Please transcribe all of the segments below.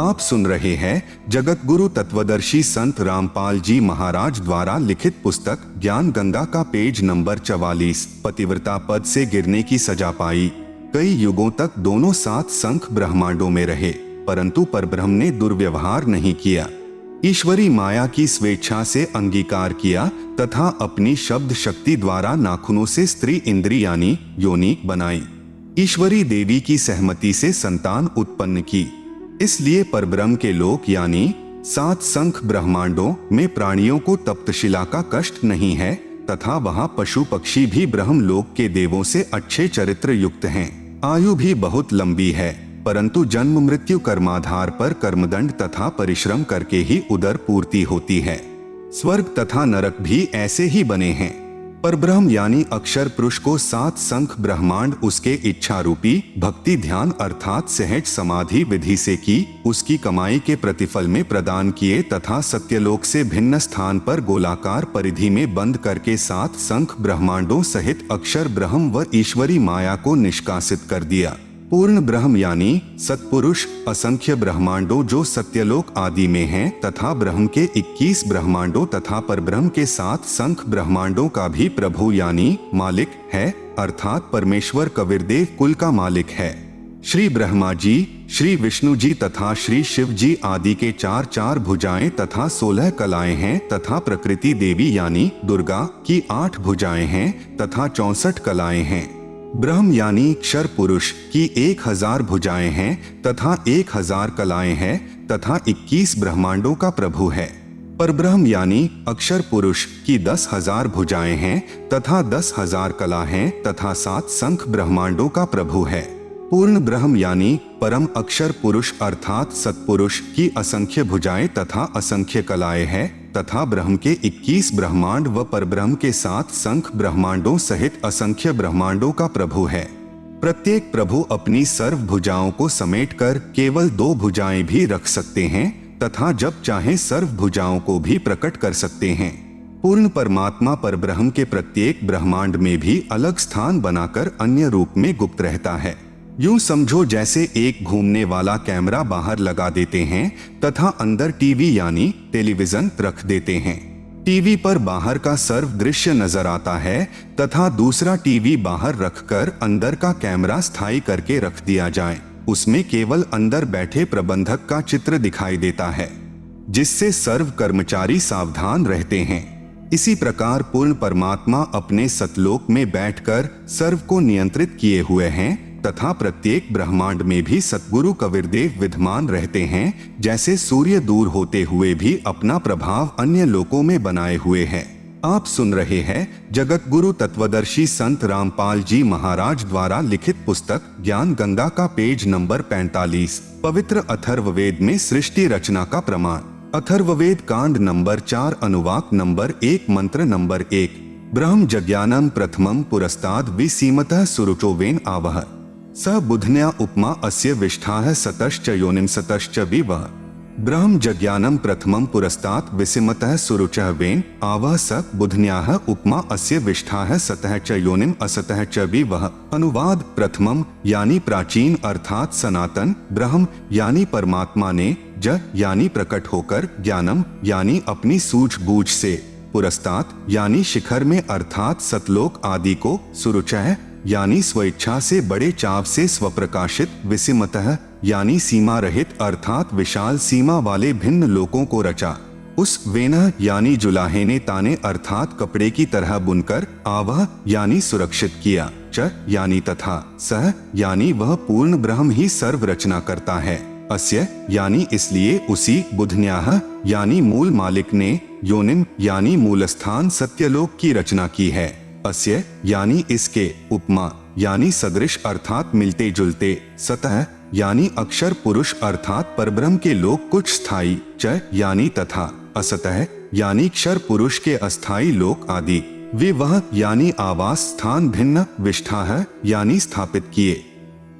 आप सुन रहे हैं जगत गुरु तत्वदर्शी संत रामपाल जी महाराज द्वारा लिखित पुस्तक ज्ञान गंगा का पेज नंबर 44। पतिव्रता पद से गिरने की सजा पाई। कई युगों तक दोनों सात संख ब्रह्मांडों में रहे, परंतु परब्रह्म ने दुर्व्यवहार नहीं किया। ईश्वरी माया की स्वेच्छा से अंगीकार किया तथा अपनी शब्द शक्ति द्वारा नाखूनों से स्त्री इंद्री यानी योनि बनाई। ईश्वरी देवी की सहमति से संतान उत्पन्न की। इसलिए परब्रह्म के लोक यानी सात संख ब्रह्मांडों में प्राणियों को तप्तशिला का कष्ट नहीं है तथा वहां पशु पक्षी भी ब्रह्म लोक के देवों से अच्छे चरित्र युक्त हैं। आयु भी बहुत लंबी है, परंतु जन्म मृत्यु कर्माधार पर कर्मदंड तथा परिश्रम करके ही उदर पूर्ति होती है। स्वर्ग तथा नरक भी ऐसे ही बने हैं। परब्रह्म यानी अक्षर पुरुष को सात संख ब्रह्मांड उसके इच्छा रूपी भक्ति ध्यान अर्थात सहज समाधि विधि से की उसकी कमाई के प्रतिफल में प्रदान किए तथा सत्यलोक से भिन्न स्थान पर गोलाकार परिधि में बंद करके सात संख ब्रह्मांडों सहित अक्षर ब्रह्म व ईश्वरी माया को निष्कासित कर दिया। पूर्ण ब्रह्म यानी सत्पुरुष असंख्य ब्रह्मांडों जो सत्यलोक आदि में हैं तथा ब्रह्म के 21 ब्रह्मांडों तथा परब्रह्म के सात संख ब्रह्मांडों का भी प्रभु यानी मालिक है, अर्थात परमेश्वर कबीरदेव कुल का मालिक है। श्री ब्रह्मा जी, श्री विष्णु जी तथा श्री शिव जी आदि के चार चार भुजाएं तथा 16 कलाएं हैं तथा प्रकृति देवी यानी दुर्गा की 8 भुजाएं हैं तथा 64 कलाएं हैं। ब्रह्म यानी अक्षर पुरुष की 1000 भुजाएं हैं तथा 1000 कलाएं हैं तथा 21 ब्रह्मांडों का प्रभु है। परब्रह्म यानी अक्षर पुरुष की 10,000 भुजाएं हैं तथा 10,000 कला हैं तथा 7 संख ब्रह्मांडों का प्रभु है। पूर्ण ब्रह्म यानी परम अक्षर पुरुष अर्थात सत्पुरुष की असंख्य भुजाएं तथा असंख्य कलाएं हैं तथा ब्रह्म के 21 ब्रह्मांड व परब्रह्म के 7 संख ब्रह्मांडों सहित असंख्य ब्रह्मांडों का प्रभु है। प्रत्येक प्रभु अपनी सर्व भुजाओं को समेटकर केवल 2 भुजाएं भी रख सकते हैं तथा जब चाहे सर्व भुजाओं को भी प्रकट कर सकते हैं। पूर्ण परमात्मा परब्रह्म के प्रत्येक ब्रह्मांड में भी अलग स्थान बनाकर अन्य रूप में गुप्त रहता है। यूं समझो जैसे एक घूमने वाला कैमरा बाहर लगा देते हैं तथा अंदर टीवी यानी टेलीविजन रख देते हैं। टीवी पर बाहर का सर्व दृश्य नजर आता है तथा दूसरा टीवी बाहर रखकर अंदर का कैमरा स्थायी करके रख दिया जाए। उसमें केवल अंदर बैठे प्रबंधक का चित्र दिखाई देता है, जिससे सर्व कर्मचारी सावधान रहते हैं। इसी प्रकार पूर्ण परमात्मा अपने सतलोक में बैठकर सर्व को नियंत्रित किए हुए हैं तथा प्रत्येक ब्रह्मांड में भी सतगुरु कबीरदेव विद्यमान रहते हैं, जैसे सूर्य दूर होते हुए भी अपना प्रभाव अन्य लोकों में बनाए हुए है। आप सुन रहे हैं जगत गुरु तत्वदर्शी संत रामपाल जी महाराज द्वारा लिखित पुस्तक ज्ञान गंगा का पेज नंबर 45। पवित्र अथर्ववेद में सृष्टि रचना का प्रमाण। अथर्ववेद कांड नंबर 4 अनुवाक नंबर 1 मंत्र नंबर 1। ब्रह्म जज्ञानम प्रथमम पुरस्ताद विसीमतः सुरुचोवेन आवह स बुधन्या उपमा अस्य विष्ठाः सतश्च योनिम सतश्च विवः। ब्रह्म जज्ञानम प्रथमम पुरस्तात् विसीमतः सुरुचः वेन आवह स बुधन्याः उपमा अस्य विष्ठाः सतः च योनिम असतः च विवः। अनुवाद। प्रथमम यानी प्राचीन अर्थात सनातन, ब्रह्म यानी परमात्मा ने, ज यानी प्रकट होकर, ज्ञानम यानी अपनी सूझबूझ से, पुरस्तात् यानी शिखर में अर्थात सतलोक आदि को, सुरुचः यानी स्वेच्छा से बड़े चाव से स्वप्रकाशित, विसीमतः यानी सीमा रहित अर्थात विशाल सीमा वाले भिन्न लोकों को रचा। उस वेनः यानी जुलाहे ने ताने अर्थात कपड़े की तरह बुनकर, आवह यानी सुरक्षित किया, च यानी तथा, सह यानी वह पूर्ण ब्रह्म ही सर्व रचना करता है, अस्य यानी इसलिए उसी, बुधन्याः यानी मूल मालिक ने, योनिम यानी मूलस्थान सत्यलोक की रचना की है, अस्य यानी इसके, उपमा यानी सदृश अर्थात मिलते जुलते, सतह यानी अक्षर पुरुष अर्थात परब्रह्म के लोक कुछ स्थायी, च यानी तथा, असतः यानी अक्षर पुरुष के अस्थायी लोक आदि, विवह यानी आवास स्थान भिन्न, विष्ठाः यानी स्थापित किए।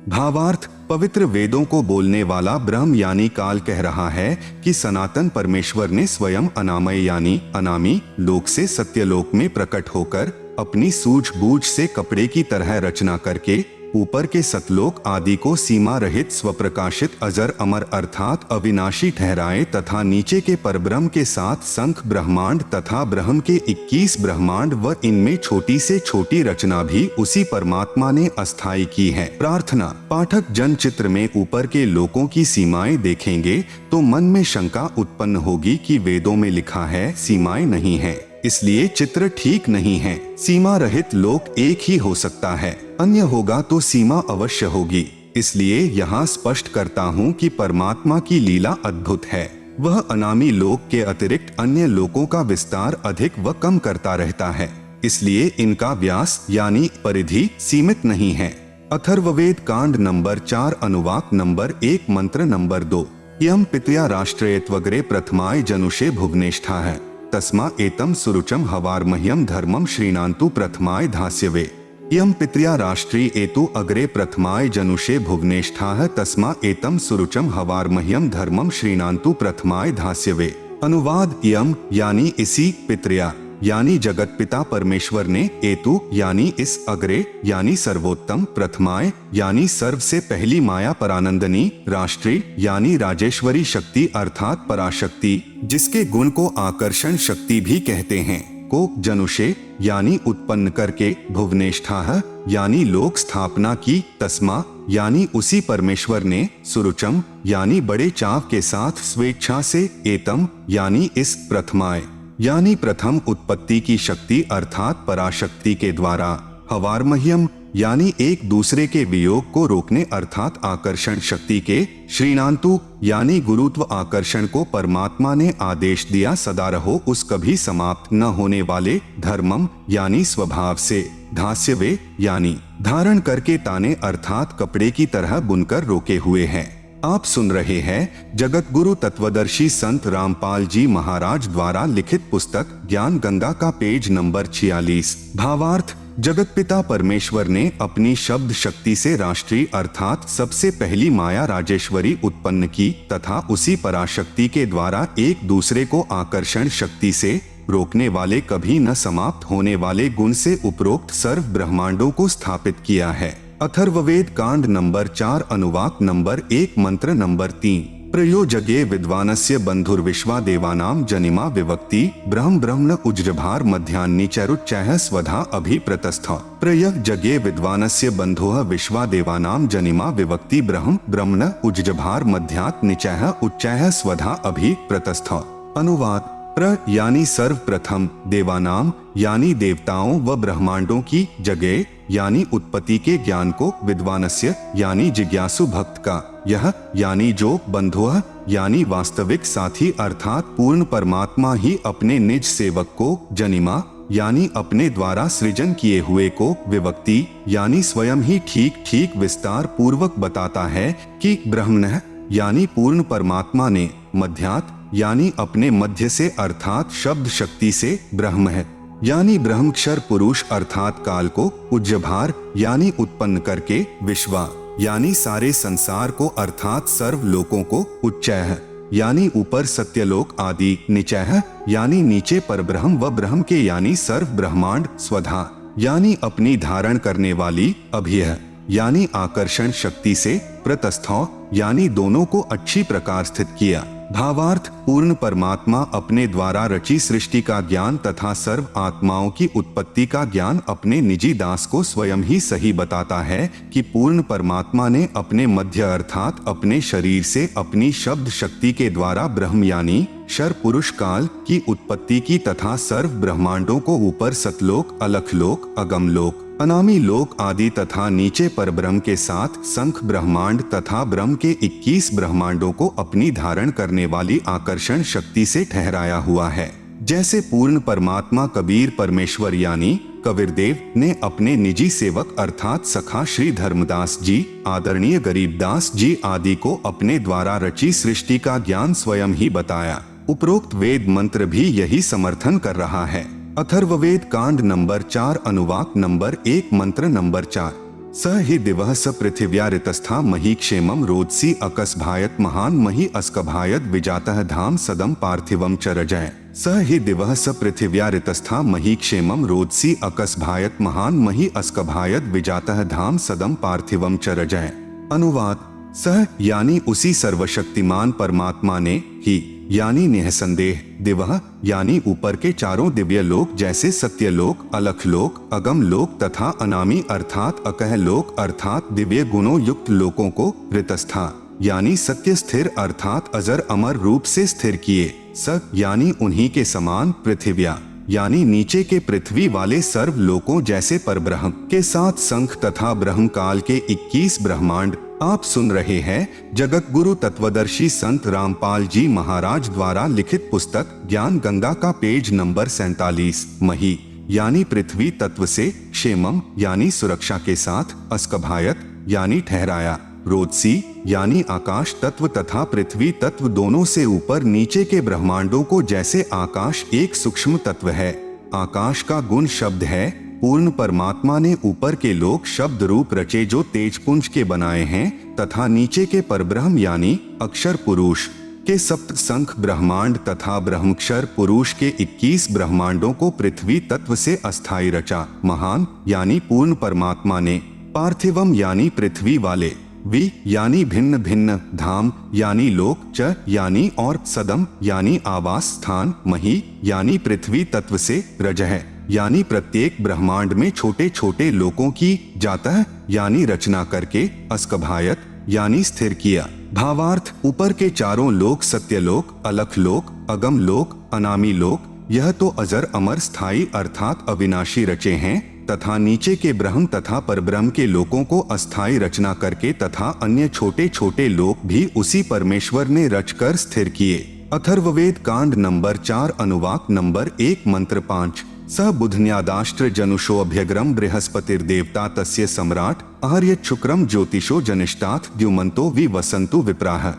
भावार्थ। पवित्र वेदों को बोलने वाला ब्रह्म यानी काल कह रहा है कि सनातन परमेश्वर ने स्वयं अनामय यानी अनामी लोक से सत्यलोक में प्रकट होकर अपनी सूझबूझ से कपड़े की तरह रचना करके ऊपर के सतलोक आदि को सीमा रहित स्वप्रकाशित अजर अमर अर्थात अविनाशी ठहराए तथा नीचे के परब्रह्म के साथ संख ब्रह्मांड तथा ब्रह्म के 21 ब्रह्मांड व इनमें छोटी से छोटी रचना भी उसी परमात्मा ने अस्थायी की है। प्रार्थना। पाठक जन चित्र में ऊपर के लोकों की सीमाएं देखेंगे तो मन में शंका उत्पन्न होगी कि वेदों में लिखा है सीमाएं नहीं है, इसलिए चित्र ठीक नहीं है। सीमा रहित लोक एक ही हो सकता है, अन्य होगा तो सीमा अवश्य होगी। इसलिए यहाँ स्पष्ट करता हूँ कि परमात्मा की लीला अद्भुत है। वह अनामी लोक के अतिरिक्त अन्य लोकों का विस्तार अधिक व कम करता रहता है, इसलिए इनका व्यास यानी परिधि सीमित नहीं है। अथर्ववेद कांड नंबर 4 अनुवाक नंबर 1 मंत्र नंबर 2। यम पितया राष्ट्रेयत्वग्रे प्रथमाय जनुषे भुवनेष्ठा है तस्मा एतम सुरुचम हवार्मह्यम धर्मम श्रीणान्तु प्रथमाय धास्यवे। यम पितया राष्ट्री एतु अग्रे प्रथमाय जनुषे भुवनेष्ठा तस्मा एतम सुरुचम हवार्मह्यम धर्मम श्रीणान्तु प्रथमाय धास्यवे। अनुवाद। यम यानी इसी, पितृया यानी जगत पिता परमेश्वर ने, एतु यानी इस, अग्रे यानी सर्वोत्तम, प्रथमाय यानी सर्व से पहली माया परानंदनी, राष्ट्री यानी राजेश्वरी शक्ति अर्थात पराशक्ति जिसके गुण को आकर्षण शक्ति भी कहते हैं, को जनुषे यानी उत्पन्न करके, भुवनेष्ठा यानी लोक स्थापना की, तस्मा यानी उसी परमेश्वर ने, सुरुचम यानी बड़े चाव के साथ स्वेच्छा से, एतम यानी इस, प्रथमाय यानी प्रथम उत्पत्ति की शक्ति अर्थात पराशक्ति के द्वारा, हवार्मह्यम यानी एक दूसरे के वियोग को रोकने अर्थात आकर्षण शक्ति के, श्रीणान्तु यानी गुरुत्व आकर्षण को परमात्मा ने आदेश दिया सदा रहो उस कभी समाप्त न होने वाले, धर्मम यानी स्वभाव से, धास्यवे यानी धारण करके ताने अर्थात कपड़े की तरह बुनकर रोके हुए हैं। आप सुन रहे हैं जगत गुरु तत्वदर्शी संत रामपाल जी महाराज द्वारा लिखित पुस्तक ज्ञान गंगा का पेज नंबर 46। भावार्थ। जगत पिता परमेश्वर ने अपनी शब्द शक्ति से राष्ट्रीय अर्थात सबसे पहली माया राजेश्वरी उत्पन्न की तथा उसी पराशक्ति के द्वारा एक दूसरे को आकर्षण शक्ति से रोकने वाले कभी न समाप्त होने वाले गुण से उपरोक्त सर्व ब्रह्मांडों को स्थापित किया है। अथर्ववेद कांड नंबर 4 अनुवाक नंबर 1 मंत्र नंबर 3। प्रयोजगे विद्वानस्य बंधुर्विश्वा देवानाम जनिमा विवक्ति ब्रह्म ब्रह्मण उज्जभार मध्यान्नी चरुच्चैः स्वधा अभिप्रतस्थ। प्रयोजगे विद्वानस्य बंधुः विश्वा देवानाम जनिमा विवक्ति ब्रह्म ब्रह्मण उज्जभार मध्यात् निचैः उच्चैः स्वधा अभिप्रतस्थ। अनुवाद। प्र यानी सर्वप्रथम, देवानाम यानी देवताओं व ब्रह्मांडों की, जगे यानी उत्पत्ति के ज्ञान को, विद्वानस्य यानी जिज्ञासु भक्त का, यह यानी जो, बंधुः यानी वास्तविक साथी अर्थात पूर्ण परमात्मा ही अपने निज सेवक को, जनिमा यानी अपने द्वारा सृजन किए हुए को, विवक्ति यानी स्वयं ही ठीक ठीक विस्तार पूर्वक बताता है कि, ब्रह्मण यानी पूर्ण परमात्मा ने, मध्यात् यानी अपने मध्य से अर्थात शब्द शक्ति से, ब्रह्म है यानी ब्रह्मक्षर पुरुष अर्थात काल को, उज्जभार यानी उत्पन्न करके, विश्वा यानी सारे संसार को अर्थात सर्व लोकों को, उच्चैः यानी ऊपर सत्यलोक आदि, निचैः यानी नीचे परब्रह्म व ब्रह्म के यानी सर्व ब्रह्मांड, स्वधा यानी अपनी धारण करने वाली, अभियः यानी आकर्षण शक्ति से, प्रतस्थौ यानी दोनों को अच्छी प्रकार स्थित किया। भावार्थ। पूर्ण परमात्मा अपने द्वारा रची सृष्टि का ज्ञान तथा सर्व आत्माओं की उत्पत्ति का ज्ञान अपने निजी दास को स्वयं ही सही बताता है कि पूर्ण परमात्मा ने अपने मध्य अर्थात अपने शरीर से अपनी शब्द शक्ति के द्वारा ब्रह्म यानी शर पुरुष काल की उत्पत्ति की तथा सर्व ब्रह्मांडों को ऊपर सतलोक, अलखलोक, अगमलोक, अनामी लोक आदि तथा नीचे परब्रह्म के साथ संख ब्रह्मांड तथा ब्रह्म के 21 ब्रह्मांडों को अपनी धारण करने वाली आकर्षण शक्ति से ठहराया हुआ है। जैसे पूर्ण परमात्मा कबीर परमेश्वर यानी कबीरदेव ने अपने निजी सेवक अर्थात सखा श्री धर्मदास जी, आदरणीय गरीबदास जी आदि को अपने द्वारा रची सृष्टि का ज्ञान स्वयं ही बताया। उपरोक्त वेद मंत्र भी यही समर्थन कर रहा है। अथर्ववेद कांड नंबर 4 अनुवाक नंबर 1 मंत्र नंबर 4। स हि दिवः स पृथिव्या ऋतस्था मही क्षेमं रोदसी अकस्भायत महान मही अस्कभायत विजातः धाम सदम पार्थिवम च रजय। स हि दिवः स पृथिव्या ऋतस्था मही क्षेमं रोदसी अकस्भायत महान मही अस्कभायत विजातः धाम सदम पार्थिवम च रजय। अनुवाद: सह यानी उसी सर्वशक्तिमान परमात्मा ने, ही यानी निःसंदेह, दिवः यानी ऊपर के चारों दिव्य लोक जैसे सत्यलोक, अलख लोक, अगम लोक तथा अनामी अर्थात अकह लोक अर्थात दिव्य गुणों युक्त लोकों को ऋतस्था यानी सत्य स्थिर अर्थात अजर अमर रूप से स्थिर किए। स यानी उन्हीं के समान, पृथिव्या यानी नीचे के पृथ्वी वाले सर्व लोकों जैसे परब्रह्म के साथ संख तथा ब्रह्म काल के 21 ब्रह्मांड। आप सुन रहे हैं जगत गुरु तत्वदर्शी संत रामपाल जी महाराज द्वारा लिखित पुस्तक ज्ञान गंगा का पेज नंबर 47। मही यानी पृथ्वी तत्व से, क्षेमम यानी सुरक्षा के साथ, अस्कभायत यानी ठहराया, रोदसी यानी आकाश तत्व तथा पृथ्वी तत्व दोनों से ऊपर नीचे के ब्रह्मांडों को जैसे आकाश एक सूक्ष्म तत्व है। आकाश का गुण शब्द है। पूर्ण परमात्मा ने ऊपर के लोक शब्द रूप रचे जो तेजपुंज के बनाए हैं तथा नीचे के परब्रह्म यानी अक्षर पुरुष के सप्त संख ब्रह्मांड तथा ब्रह्मक्षर पुरुष के 21 ब्रह्मांडों को पृथ्वी तत्व से अस्थायी रचा। महान यानी पूर्ण परमात्मा ने, पार्थिवम यानी पृथ्वी वाले, वि यानी भिन्न भिन्न, धाम यानी लोक, च यानी और, सदम यानी आवास स्थान, मही यानी पृथ्वी तत्व से, रजह यानी प्रत्येक ब्रह्मांड में छोटे छोटे लोकों की जातः यानी रचना करके, अस्कभायत यानी स्थिर किया। भावार्थ: ऊपर के चारों लोक सत्यलोक, अलख लोक, अगम लोक, अनामी लोक, यह तो अजर अमर स्थायी अर्थात अविनाशी रचे हैं तथा नीचे के ब्रह्म तथा परब्रह्म के लोकों को अस्थायी रचना करके तथा अन्य छोटे छोटे लोक भी उसी परमेश्वर ने रचकर स्थिर किए। अथर्ववेद कांड नंबर 4 अनुवाक नंबर 1 मंत्र 5। स बुधन्यादाष्ट्र जनुषो अभ्यग्रम बृहस्पतिर्देवता तस्य सम्राट आर्यत शुक्रम ज्योतिषो जनिष्ठात् द्युमन्तो विवसन्तु विप्राः।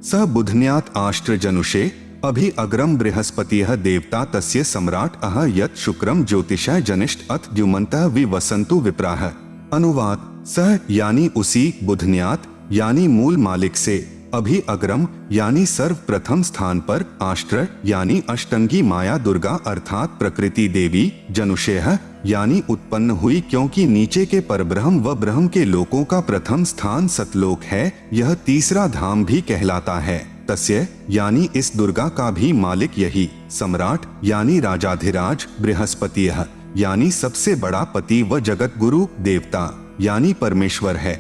स बुधन्यात् आष्ट्र जनुषे अभि अग्रम बृहस्पतिः देवता तस्य सम्राट अह यत शुक्रम ज्योतिषः जनिष्ठ अथ द्युमन्तः विवसन्तु विप्राः। अनुवाद: सह यानी उसी, बुधन्यात यानी मूल मालिक से, अभि अग्रम यानी सर्वप्रथम स्थान पर, आष्ट्र यानी अष्टंगी माया दुर्गा अर्थात प्रकृति देवी, जनुषेह यानी उत्पन्न हुई क्योंकि नीचे के परब्रह्म व ब्रह्म के लोकों का प्रथम स्थान सतलोक है, यह तीसरा धाम भी कहलाता है। तस्य यानी इस दुर्गा का भी मालिक यही, सम्राट यानी राजाधिराज, बृहस्पतिः यानी सबसे बड़ा पति व जगत गुरु, देवता यानी परमेश्वर है,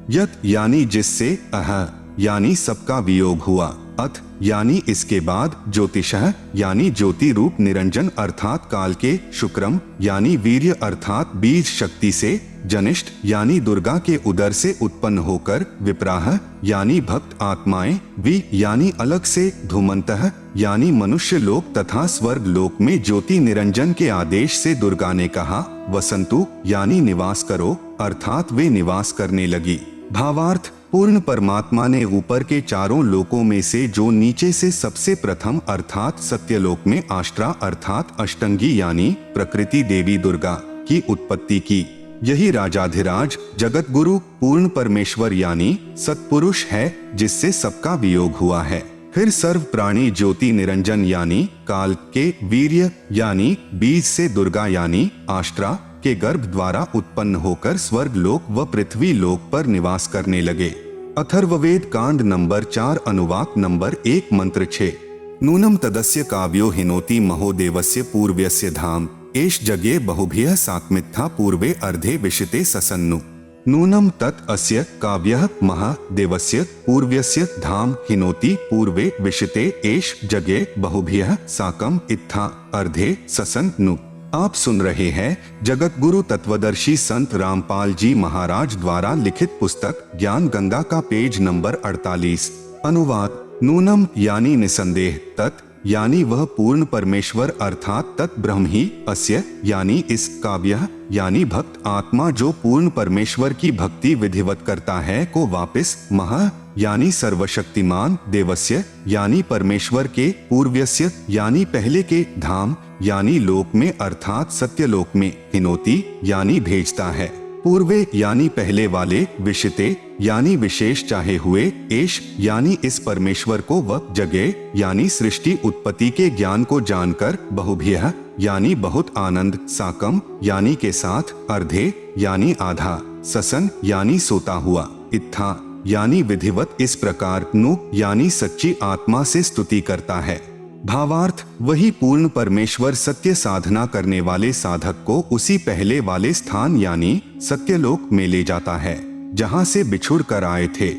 यत यानी जिससे, अह यानी सबका वियोग हुआ, अथ यानी इसके बाद, ज्योतिषः यानी ज्योति रूप निरंजन अर्थात काल के, शुक्रम यानी वीर्य अर्थात बीज शक्ति से, जनिष्ठ यानी दुर्गा के उदर से उत्पन्न होकर, विप्राह यानी भक्त आत्माएं, वि यानी अलग से, धूमन्तः यानी मनुष्य लोक तथा स्वर्ग लोक में ज्योति निरंजन के आदेश से दुर्गा ने कहा, वसंतु यानी निवास करो अर्थात वे निवास करने लगी। भावार्थ: पूर्ण परमात्मा ने ऊपर के चारों लोकों में से जो नीचे से सबसे प्रथम अर्थात सत्यलोक में आष्ट्रा अर्थात अष्टंगी यानी प्रकृति देवी दुर्गा की उत्पत्ति की। यही राजाधिराज जगत गुरु पूर्ण परमेश्वर यानी सत्पुरुष है जिससे सबका वियोग हुआ है। फिर सर्व प्राणी ज्योति निरंजन यानी काल के, वीर्य यानी बीज से दुर्गा यानी आष्ट्रा के गर्भ द्वारा उत्पन्न होकर स्वर्ग लोक व पृथ्वी लोक पर निवास करने लगे। अथर्ववेद कांड नंबर 4 अनुवाक नंबर 1 मंत्र 6। नूनम तदस्य काव्यो हिनोति महोदेवस्य पूर्व्यस्य धाम एष जगे बहुभिः सात्मित्था पूर्वे अर्धे विशिते ससन्नु। नूनम तत् अस्य काव्यः महादेवस्य पूर्व्यस्य धाम हिनोति पूर्वे विशिते एष जगे बहुभिः साकम इत्था अर्धे ससन्नु। आप सुन रहे हैं जगत गुरु तत्वदर्शी संत रामपाल जी महाराज द्वारा लिखित पुस्तक ज्ञान गंगा का पेज नंबर 48। अनुवाद: नूनम यानी निसंदेह, तत् यानी वह पूर्ण परमेश्वर अर्थात तत् ब्रह्म ही, अस्य यानी इस, काव्य यानी भक्त आत्मा जो पूर्ण परमेश्वर की भक्ति विधिवत करता है को वापिस, महा यानी सर्वशक्तिमान, देवस्य यानी परमेश्वर के, पूर्व्यस्य यानी पहले के, धाम यानी लोक में अर्थात सत्यलोक में, हिनोति यानी भेजता है, पूर्वे यानी पहले वाले, विशिते यानी विशेष चाहे हुए, एश यानी इस परमेश्वर को, व जगे यानी सृष्टि उत्पत्ति के ज्ञान को जानकर, बहुभ्यः यानी बहुत आनंद, साकम यानी के साथ, अर्धे यानी आधा, ससन यानी सोता हुआ, इत्था यानी विधिवत इस प्रकार, नु यानी सच्ची आत्मा से स्तुति करता है। भावार्थ, वही पूर्ण परमेश्वर सत्य साधना करने वाले साधक को उसी पहले वाले स्थान यानी सत्यलोक में ले जाता है जहां से बिछुड़ कर आए थे।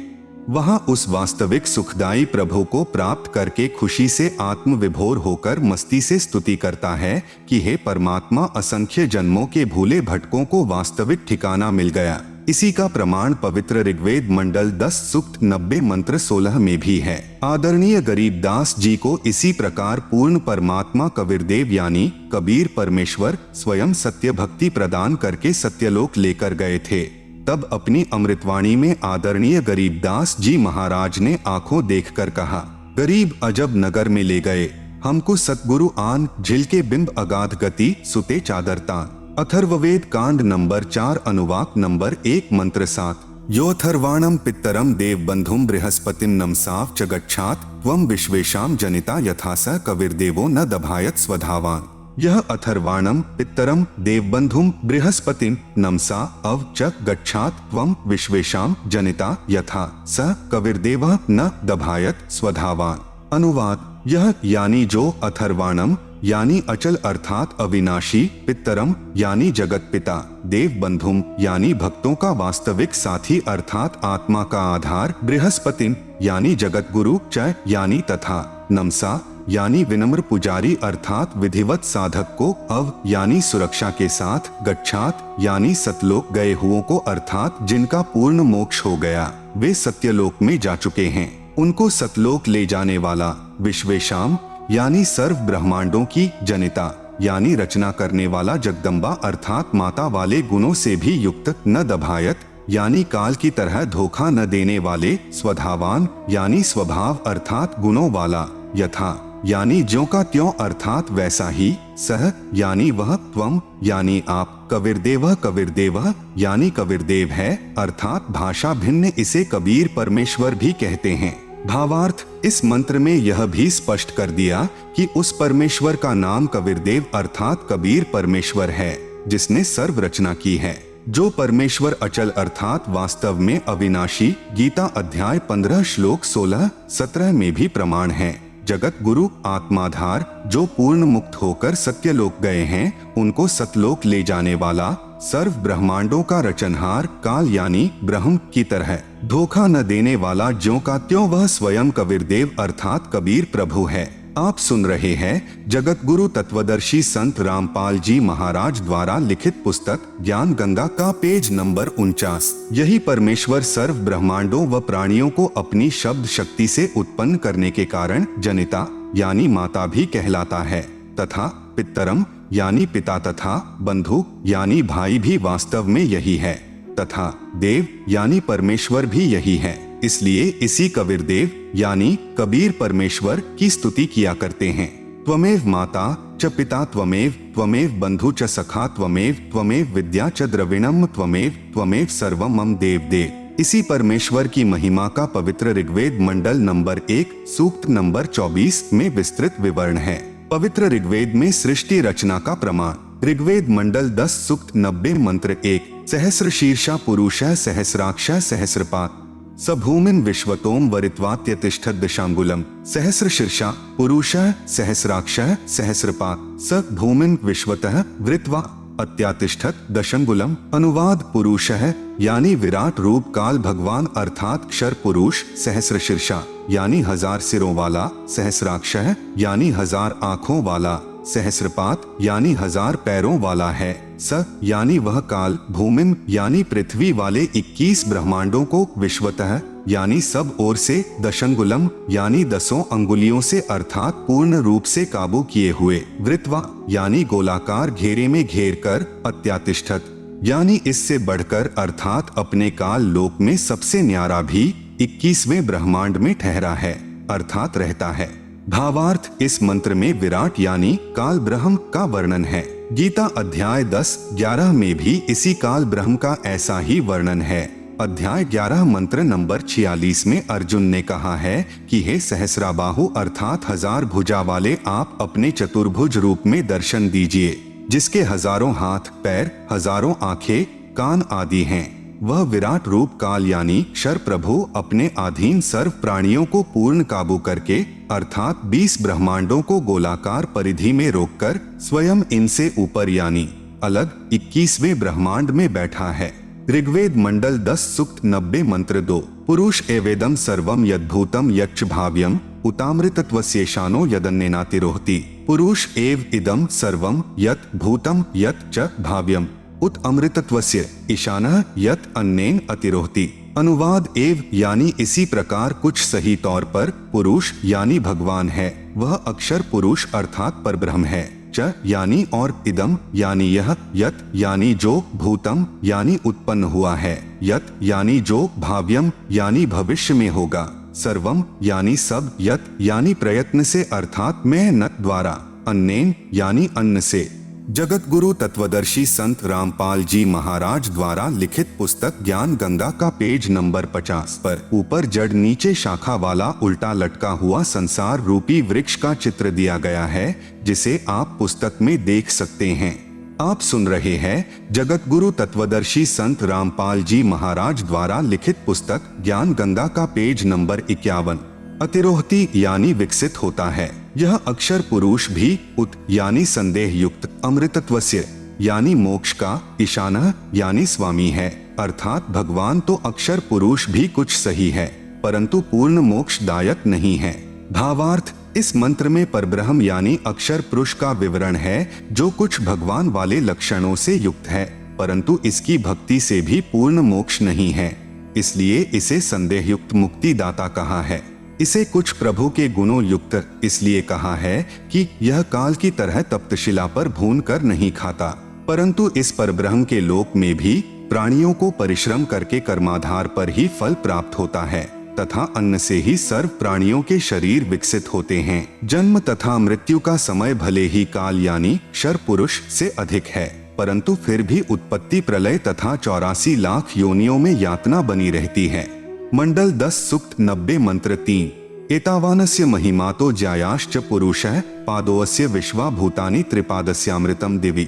वहां उस वास्तविक सुखदायी प्रभु को प्राप्त करके खुशी से आत्म विभोर होकर मस्ती से स्तुति करता है कि हे परमात्मा, असंख्य जन्मों के भूले भटकों को वास्तविक ठिकाना मिल गया। इसी का प्रमाण पवित्र ऋग्वेद मंडल 10 सूक्त 90 मंत्र 16 में भी है। आदरणीय गरीबदास जी को इसी प्रकार पूर्ण परमात्मा कबीरदेव यानी कबीर परमेश्वर स्वयं सत्य भक्ति प्रदान करके सत्यलोक लेकर गए थे। तब अपनी अमृतवाणी में आदरणीय गरीबदास जी महाराज ने आंखों देखकर कहा, गरीब अजब नगर में ले गए हमको सतगुरु आन, झिल के बिंब अगाध गति, सुते चादरतान। अथर्ववेद कांड नंबर 4 अनुवाक नंबर 1 मंत्र 7। यो अथर्वाणम पित्तरम देव बंधुम बृहस्पतिम नमसाव च गच्छात त्वं विश्वेशाम जनिता यथा स कबीरदेवो न दभायत स्वधावान। यह अथर्वाणम पित्तरम देवबंधुम बृहस्पतिम नमसा अव च गच्छात त्वं विश्वेशाम जनिता यथा स कबीरदेव न दभायत स्वधावान। अनुवाद, यह यानी जो अथर्वाणम यानी अचल अर्थात अविनाशी, पित्तरम यानी जगत पिता, देव बंधुम यानी भक्तों का वास्तविक साथी अर्थात आत्मा का आधार, बृहस्पतिम यानी जगत गुरु, च यानी तथा, नमसा यानी विनम्र पुजारी अर्थात विधिवत साधक को, अव यानी सुरक्षा के साथ, गच्छात यानी सतलोक गए हुओं को अर्थात जिनका पूर्ण मोक्ष हो गया, वे सत्यलोक में जा चुके हैं, उनको सतलोक ले जाने वाला, विश्वेशाम यानी सर्व ब्रह्मांडों की, जनिता यानी रचना करने वाला, जगदम्बा अर्थात माता वाले गुणों से भी युक्त, न दभायत यानी काल की तरह धोखा न देने वाले, स्वधावान यानी स्वभाव अर्थात गुणों वाला, यथा यानी ज्यों का त्यों अर्थात वैसा ही, सह यानी वह, त्वम यानी आप, कबीरदेव कबीरदेव यानी कबीरदेव है अर्थात भाषा भिन्न इसे कबीर परमेश्वर भी कहते हैं। भावार्थ, इस मंत्र में यह भी स्पष्ट कर दिया कि उस परमेश्वर का नाम कबीरदेव अर्थात कबीर परमेश्वर है जिसने सर्व रचना की है, जो परमेश्वर अचल अर्थात वास्तव में अविनाशी, गीता अध्याय 15 श्लोक 16-17 में भी प्रमाण है। जगत गुरु आत्माधार जो पूर्ण मुक्त होकर सत्यलोक गए हैं, उनको सतलोक ले जाने वाला, सर्व ब्रह्मांडों का रचनहार, काल यानी ब्रह्म की तरह धोखा न देने वाला, ज्यों का त्यों वह स्वयं कबीरदेव अर्थात कबीर प्रभु है। आप सुन रहे हैं जगत गुरु तत्वदर्शी संत रामपाल जी महाराज द्वारा लिखित पुस्तक ज्ञान गंगा का पेज नंबर 49। यही परमेश्वर सर्व ब्रह्मांडों व प्राणियों को अपनी शब्द शक्ति से उत्पन्न करने के कारण जनिता यानी माता भी कहलाता है, तथा पित्तरम यानी पिता तथा बंधु यानी भाई भी वास्तव में यही है, तथा देव यानी परमेश्वर भी यही है। इसलिए इसी कबीरदेव यानी कबीर परमेश्वर की स्तुति किया करते हैं। त्वमेव माता च पिता त्वमेव, त्वमेव बंधु च सखा त्वमेव, त्वमेव विद्या च द्रविणम त्वमेव, त्वमेव सर्वम मम देव देव। इसी परमेश्वर की महिमा का पवित्र ऋग्वेद मंडल नंबर 1 सूक्त नंबर 24 में विस्तृत विवरण है। पवित्र ऋग्वेद में सृष्टि रचना का प्रमाण। ऋग्वेद मंडल 10 सूक्त 90 मंत्र 1। सहस्र शीर्षा पुरुषः सहस्राक्ष सहस्रपात स भूमिन विश्वतोम वरित्वात्यतिष्ठत् दशांगुलम। सहस्र शीर्षा पुरुषः सहस्राक्षः सहस्रपात स भूमिन विश्वतः वृत्वा अत्यातिष्ठत् दशंगुलम। अनुवाद, पुरुषः यानी विराट रूप काल भगवान अर्थात क्षर पुरुष, सहस्र शीर्षा यानी 1000 सिरों वाला, सहस्राक्षः यानी 1000 आँखों वाला, सहस्रपात यानी 1000 पैरों वाला है, स यानी वह काल, भूमिन यानी पृथ्वी वाले 21 ब्रह्मांडों को विश्वतः यानी सब ओर से, दशंगुलम यानी 10 अंगुलियों से अर्थात पूर्ण रूप से काबू किए हुए, वृत्वा यानी गोलाकार घेरे में घेर कर, अत्यातिष्ठत यानी इससे बढ़कर अर्थात अपने काल लोक में सबसे न्यारा भी 21वें ब्रह्मांड में ठहरा है अर्थात रहता है। भावार्थ, इस मंत्र में विराट यानी काल ब्रह्म का वर्णन है। गीता अध्याय 10-11 में भी इसी काल ब्रह्म का ऐसा ही वर्णन है। अध्याय 11 मंत्र नंबर 46 में अर्जुन ने कहा है कि हे सहस्राबाहु अर्थात 1000 भुजा वाले, आप अपने चतुर्भुज रूप में दर्शन दीजिए, जिसके हजारों हाथ पैर, हजारों आंखें कान आदि हैं। वह विराट रूप काल यानी क्षर प्रभु अपने अधीन सर्व प्राणियों को पूर्ण काबू करके अर्थात 20 ब्रह्मांडों को गोलाकार परिधि में रोककर स्वयं इनसे ऊपर यानी अलग 21वें ब्रह्मांड में बैठा है। ऋग्वेद मंडल 10 सूक्त 90 मंत्र 2। पुरुष एवेदम सर्वम यद्भूतम यच्च भाव्यम उतामृतत्वस्येषानो यदन्नेनातिरोहति। पुरुष एव इदम सर्वम यत् भूतम यत् च भाव्यम उत अमृतत्वस्य ईशानः यत् अन्नेन अतिरोहति। अनुवाद एव यानी इसी प्रकार कुछ सही तौर पर पुरुष यानी भगवान है, वह अक्षर पुरुष अर्थात परब्रह्म है। च यानी और इदम यानी यह, यत यानी जो, भूतम यानी उत्पन्न हुआ है, यत यानी जो, भाव्यम यानी भविष्य में होगा, सर्वम यानी सब, यत यानी प्रयत्न से अर्थात मेहनत द्वारा, अन्नेन यानी अन्न से। जगत गुरु तत्वदर्शी संत रामपाल जी महाराज द्वारा लिखित पुस्तक ज्ञान गंगा का पेज नंबर 50 पर ऊपर जड़ नीचे शाखा वाला उल्टा लटका हुआ संसार रूपी वृक्ष का चित्र दिया गया है, जिसे आप पुस्तक में देख सकते हैं। आप सुन रहे हैं जगत गुरु तत्वदर्शी संत रामपाल जी महाराज द्वारा लिखित पुस्तक ज्ञान गंगा का पेज नंबर 51। अतिरोहति यानी विकसित होता है। यह अक्षर पुरुष भी उत यानी संदेह युक्त, अमृतत्वस्य यानी मोक्ष का, ईशानः यानी स्वामी है, अर्थात भगवान तो अक्षर पुरुष भी कुछ सही है, परंतु पूर्ण मोक्षदायक नहीं है। भावार्थ, इस मंत्र में परब्रह्म यानी अक्षर पुरुष का विवरण है, जो कुछ भगवान वाले लक्षणों से युक्त है, परंतु इसकी भक्ति से भी पूर्ण मोक्ष नहीं है, इसलिए इसे संदेह युक्त मुक्तिदाता कहा है। इसे कुछ प्रभु के गुणों युक्त इसलिए कहा है कि यह काल की तरह तप्तशिला पर भून कर नहीं खाता, परंतु इस परब्रह्म के लोक में भी प्राणियों को परिश्रम करके कर्माधार पर ही फल प्राप्त होता है तथा अन्न से ही सर्व प्राणियों के शरीर विकसित होते हैं। जन्म तथा मृत्यु का समय भले ही काल यानी क्षर पुरुष से अधिक है, परंतु फिर भी उत्पत्ति प्रलय तथा 84 लाख योनियों में यातना बनी रहती है। मंडल 10 सूक्त 90 मंत्र 3। एतावानस्य महिमा तो ज्यायाश्च पुरुषः पादोऽस्य विश्वा भूतानि त्रिपादस्यामृतम दिवि।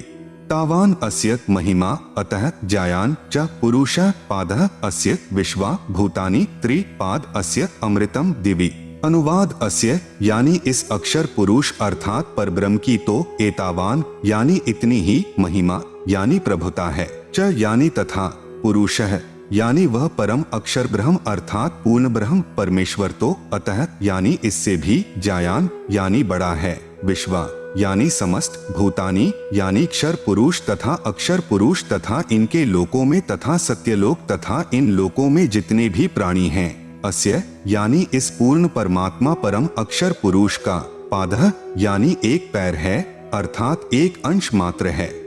तावान अस्य महिमा अतः ज्यायान च पुरुषः पादः अस्य विश्वा भूतानि त्रिपाद अस्य अमृतम दिवि। अनुवाद अस्य यानी इस अक्षर पुरुष अर्थात परब्रह्म की तो एतावान यानी इतनी ही महिमा यानी प्रभुता है, च यानी तथा, पुरुषः यानी वह परम अक्षर ब्रह्म अर्थात पूर्ण ब्रह्म परमेश्वर तो अतः यानी इससे भी, जायान यानी बड़ा है, विश्वा यानी समस्त, भूतानी यानी क्षर पुरुष तथा अक्षर पुरुष तथा इनके लोकों में तथा सत्यलोक तथा इन लोकों में जितने भी प्राणी हैं, अस्य यानी इस पूर्ण परमात्मा परम अक्षर पुरुष का, पादः यानी एक पैर है अर्थात एक अंश मात्र है,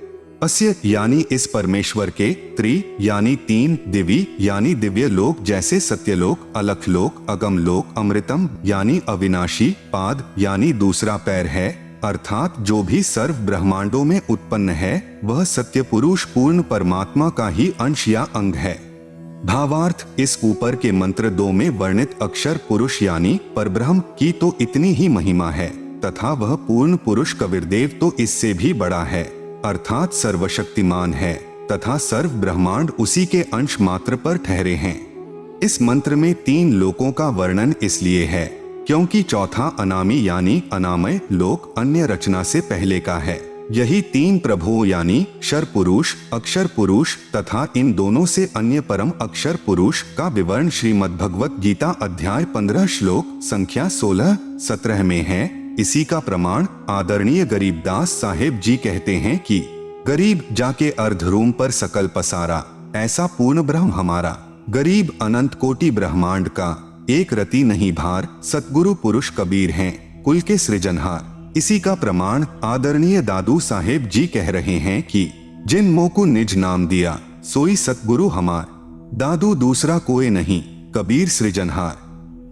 अस्य यानी इस परमेश्वर के, त्रि यानी 3, दिवि यानी दिव्य लोक जैसे सत्यलोक, अलख लोक, अगम लोक, अमृतम यानी अविनाशी, पाद यानी दूसरा पैर है, अर्थात जो भी सर्व ब्रह्मांडों में उत्पन्न है वह सत्य पुरुष पूर्ण परमात्मा का ही अंश या अंग है। भावार्थ, इस ऊपर के मंत्र 2 में वर्णित अक्षर पुरुष यानी परब्रह्म की तो इतनी ही महिमा है तथा वह पूर्ण पुरुष कबीरदेव तो इससे भी बड़ा है, अर्थात सर्वशक्तिमान है तथा सर्व ब्रह्मांड उसी के अंश मात्र पर ठहरे हैं। इस मंत्र में 3 लोकों का वर्णन इसलिए है क्योंकि चौथा अनामी यानी अनामय लोक अन्य रचना से पहले का है। यही 3 प्रभुओं यानी क्षर पुरुष, अक्षर पुरुष तथा इन दोनों से अन्य परम अक्षर पुरुष का विवरण श्रीमद् भगवत गीता अध्याय 15 श्लोक संख्या 16-17 में है। इसी का प्रमाण आदरणीय गरीबदास साहेब जी कहते हैं कि गरीब जाके अर्ध रूम पर सकल पसारा, ऐसा पूर्ण ब्रह्म हमारा, गरीब अनंत कोटि ब्रह्मांड का, एक रति नहीं भार, सतगुरु पुरुष कबीर हैं कुल के सृजनहार। इसी का प्रमाण आदरणीय दादू साहेब जी कह रहे हैं कि जिन मोह को निज नाम दिया सोई सतगुरु हमार, दादू दूसरा कोई नहीं, कबीर सृजनहार।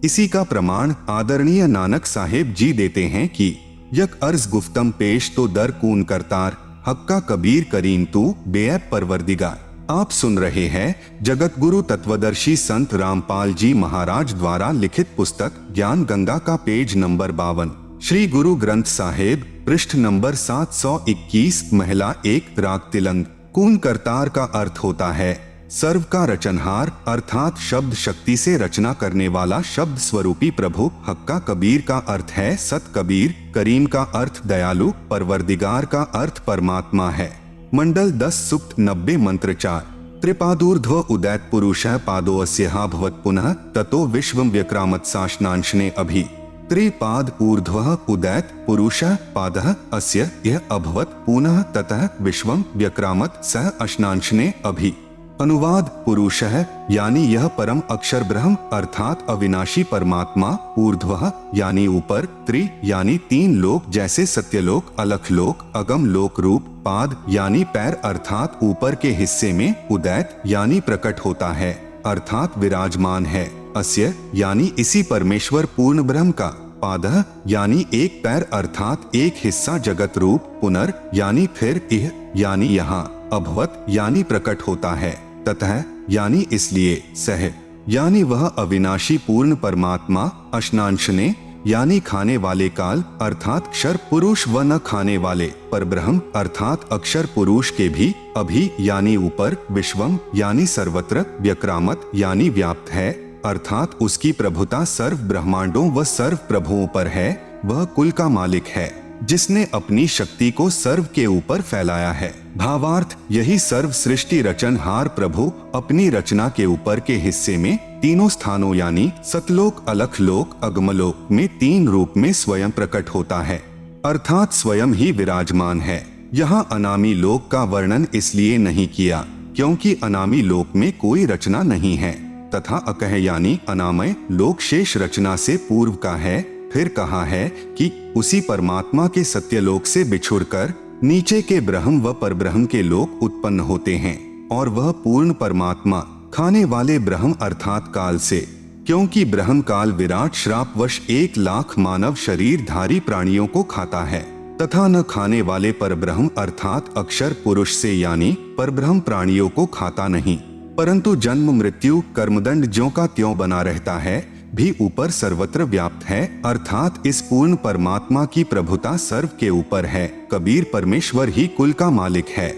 इसी का प्रमाण आदरणीय नानक साहेब जी देते हैं कि यक अर्ज गुफ्तम पेश तो दर कून करतार, हक्का कबीर करीम तू बेअब परवरदिगार। आप सुन रहे हैं जगत गुरु तत्वदर्शी संत रामपाल जी महाराज द्वारा लिखित पुस्तक ज्ञान गंगा का पेज नंबर 52, श्री गुरु ग्रंथ साहिब, पृष्ठ नंबर 721, महिला 1, राग तिलंग। कून करतार का अर्थ होता है सर्व का रचनहार, अर्थात शब्द शक्ति से रचना करने वाला शब्द स्वरूपी प्रभु। हक्का कबीर का अर्थ है सत कबीर, करीम का अर्थ दयालु, परवरदिगार का अर्थ परमात्मा है। मंडल 10 सुक्त 90 मंत्र 4। त्रिपादूर्ध्व उदैत पुरुषः पादोऽस्यः भवत् पुनः ततो विश्वं व्यक्रामत् साश्नांशने अभि। त्रिपाद ऊर्ध्वः उदैत पुरुषः पादः अस्य यः अभवत् पुनः ततः विश्वं व्यक्रामत् सः अश्नांशने अभि। अनुवाद पुरुषः यानी यह परम अक्षर ब्रह्म अर्थात अविनाशी परमात्मा, ऊर्ध्वः यानी ऊपर, त्रि यानी 3 लोक जैसे सत्यलोक, अलख लोक, अगम लोक रूप, पाद यानी पैर अर्थात ऊपर के हिस्से में, उदैत यानी प्रकट होता है अर्थात विराजमान है, अस्य यानी इसी परमेश्वर पूर्ण ब्रह्म का, पादः यानी एक पैर अर्थात एक हिस्सा जगत रूप, पुनर् यानी फिर, इह यानी यहाँ, अभवत यानी प्रकट होता है, ततः यानी इसलिए, सह यानी वह अविनाशी पूर्ण परमात्मा, अश्नांशने यानी खाने वाले काल अर्थात क्षर पुरुष व न खाने वाले, परब्रह्म अर्थात अक्षर पुरुष के भी, अभि यानी ऊपर, विश्वम यानी सर्वत्र, व्यक्रामत यानी व्याप्त है अर्थात उसकी प्रभुता सर्व ब्रह्मांडों व सर्व प्रभुओं पर है। वह कुल का मालिक है जिसने अपनी शक्ति को सर्व के ऊपर फैलाया है। भावार्थ यही सर्व सृष्टि रचनहार प्रभु अपनी रचना के ऊपर के हिस्से में तीनों स्थानों यानी सतलोक, अलख लोक, अगमलोक में 3 रूप में स्वयं प्रकट होता है अर्थात स्वयं ही विराजमान है। यहाँ अनामी लोक का वर्णन इसलिए नहीं किया क्योंकि अनामी लोक में कोई रचना नहीं है, तथा अकह यानी अनामय लोक शेष रचना से पूर्व का है। फिर कहा है कि उसी परमात्मा के सत्यलोक से बिछुड़कर नीचे के ब्रह्म व परब्रह्म के लोक उत्पन्न होते हैं और वह पूर्ण परमात्मा खाने वाले ब्रह्म अर्थात काल से, क्योंकि ब्रह्म काल विराट श्रापवश 1 लाख मानव शरीरधारी प्राणियों को खाता है, तथा न खाने वाले परब्रह्म अर्थात अक्षर पुरुष से यानी परब्रह्म प्राणियों को खाता नहीं, परंतु जन्म मृत्यु कर्मदंड ज्यों का त्यों बना रहता है, भी ऊपर सर्वत्र व्याप्त है अर्थात इस पूर्ण परमात्मा की प्रभुता सर्व के ऊपर है। कबीर परमेश्वर ही कुल का मालिक है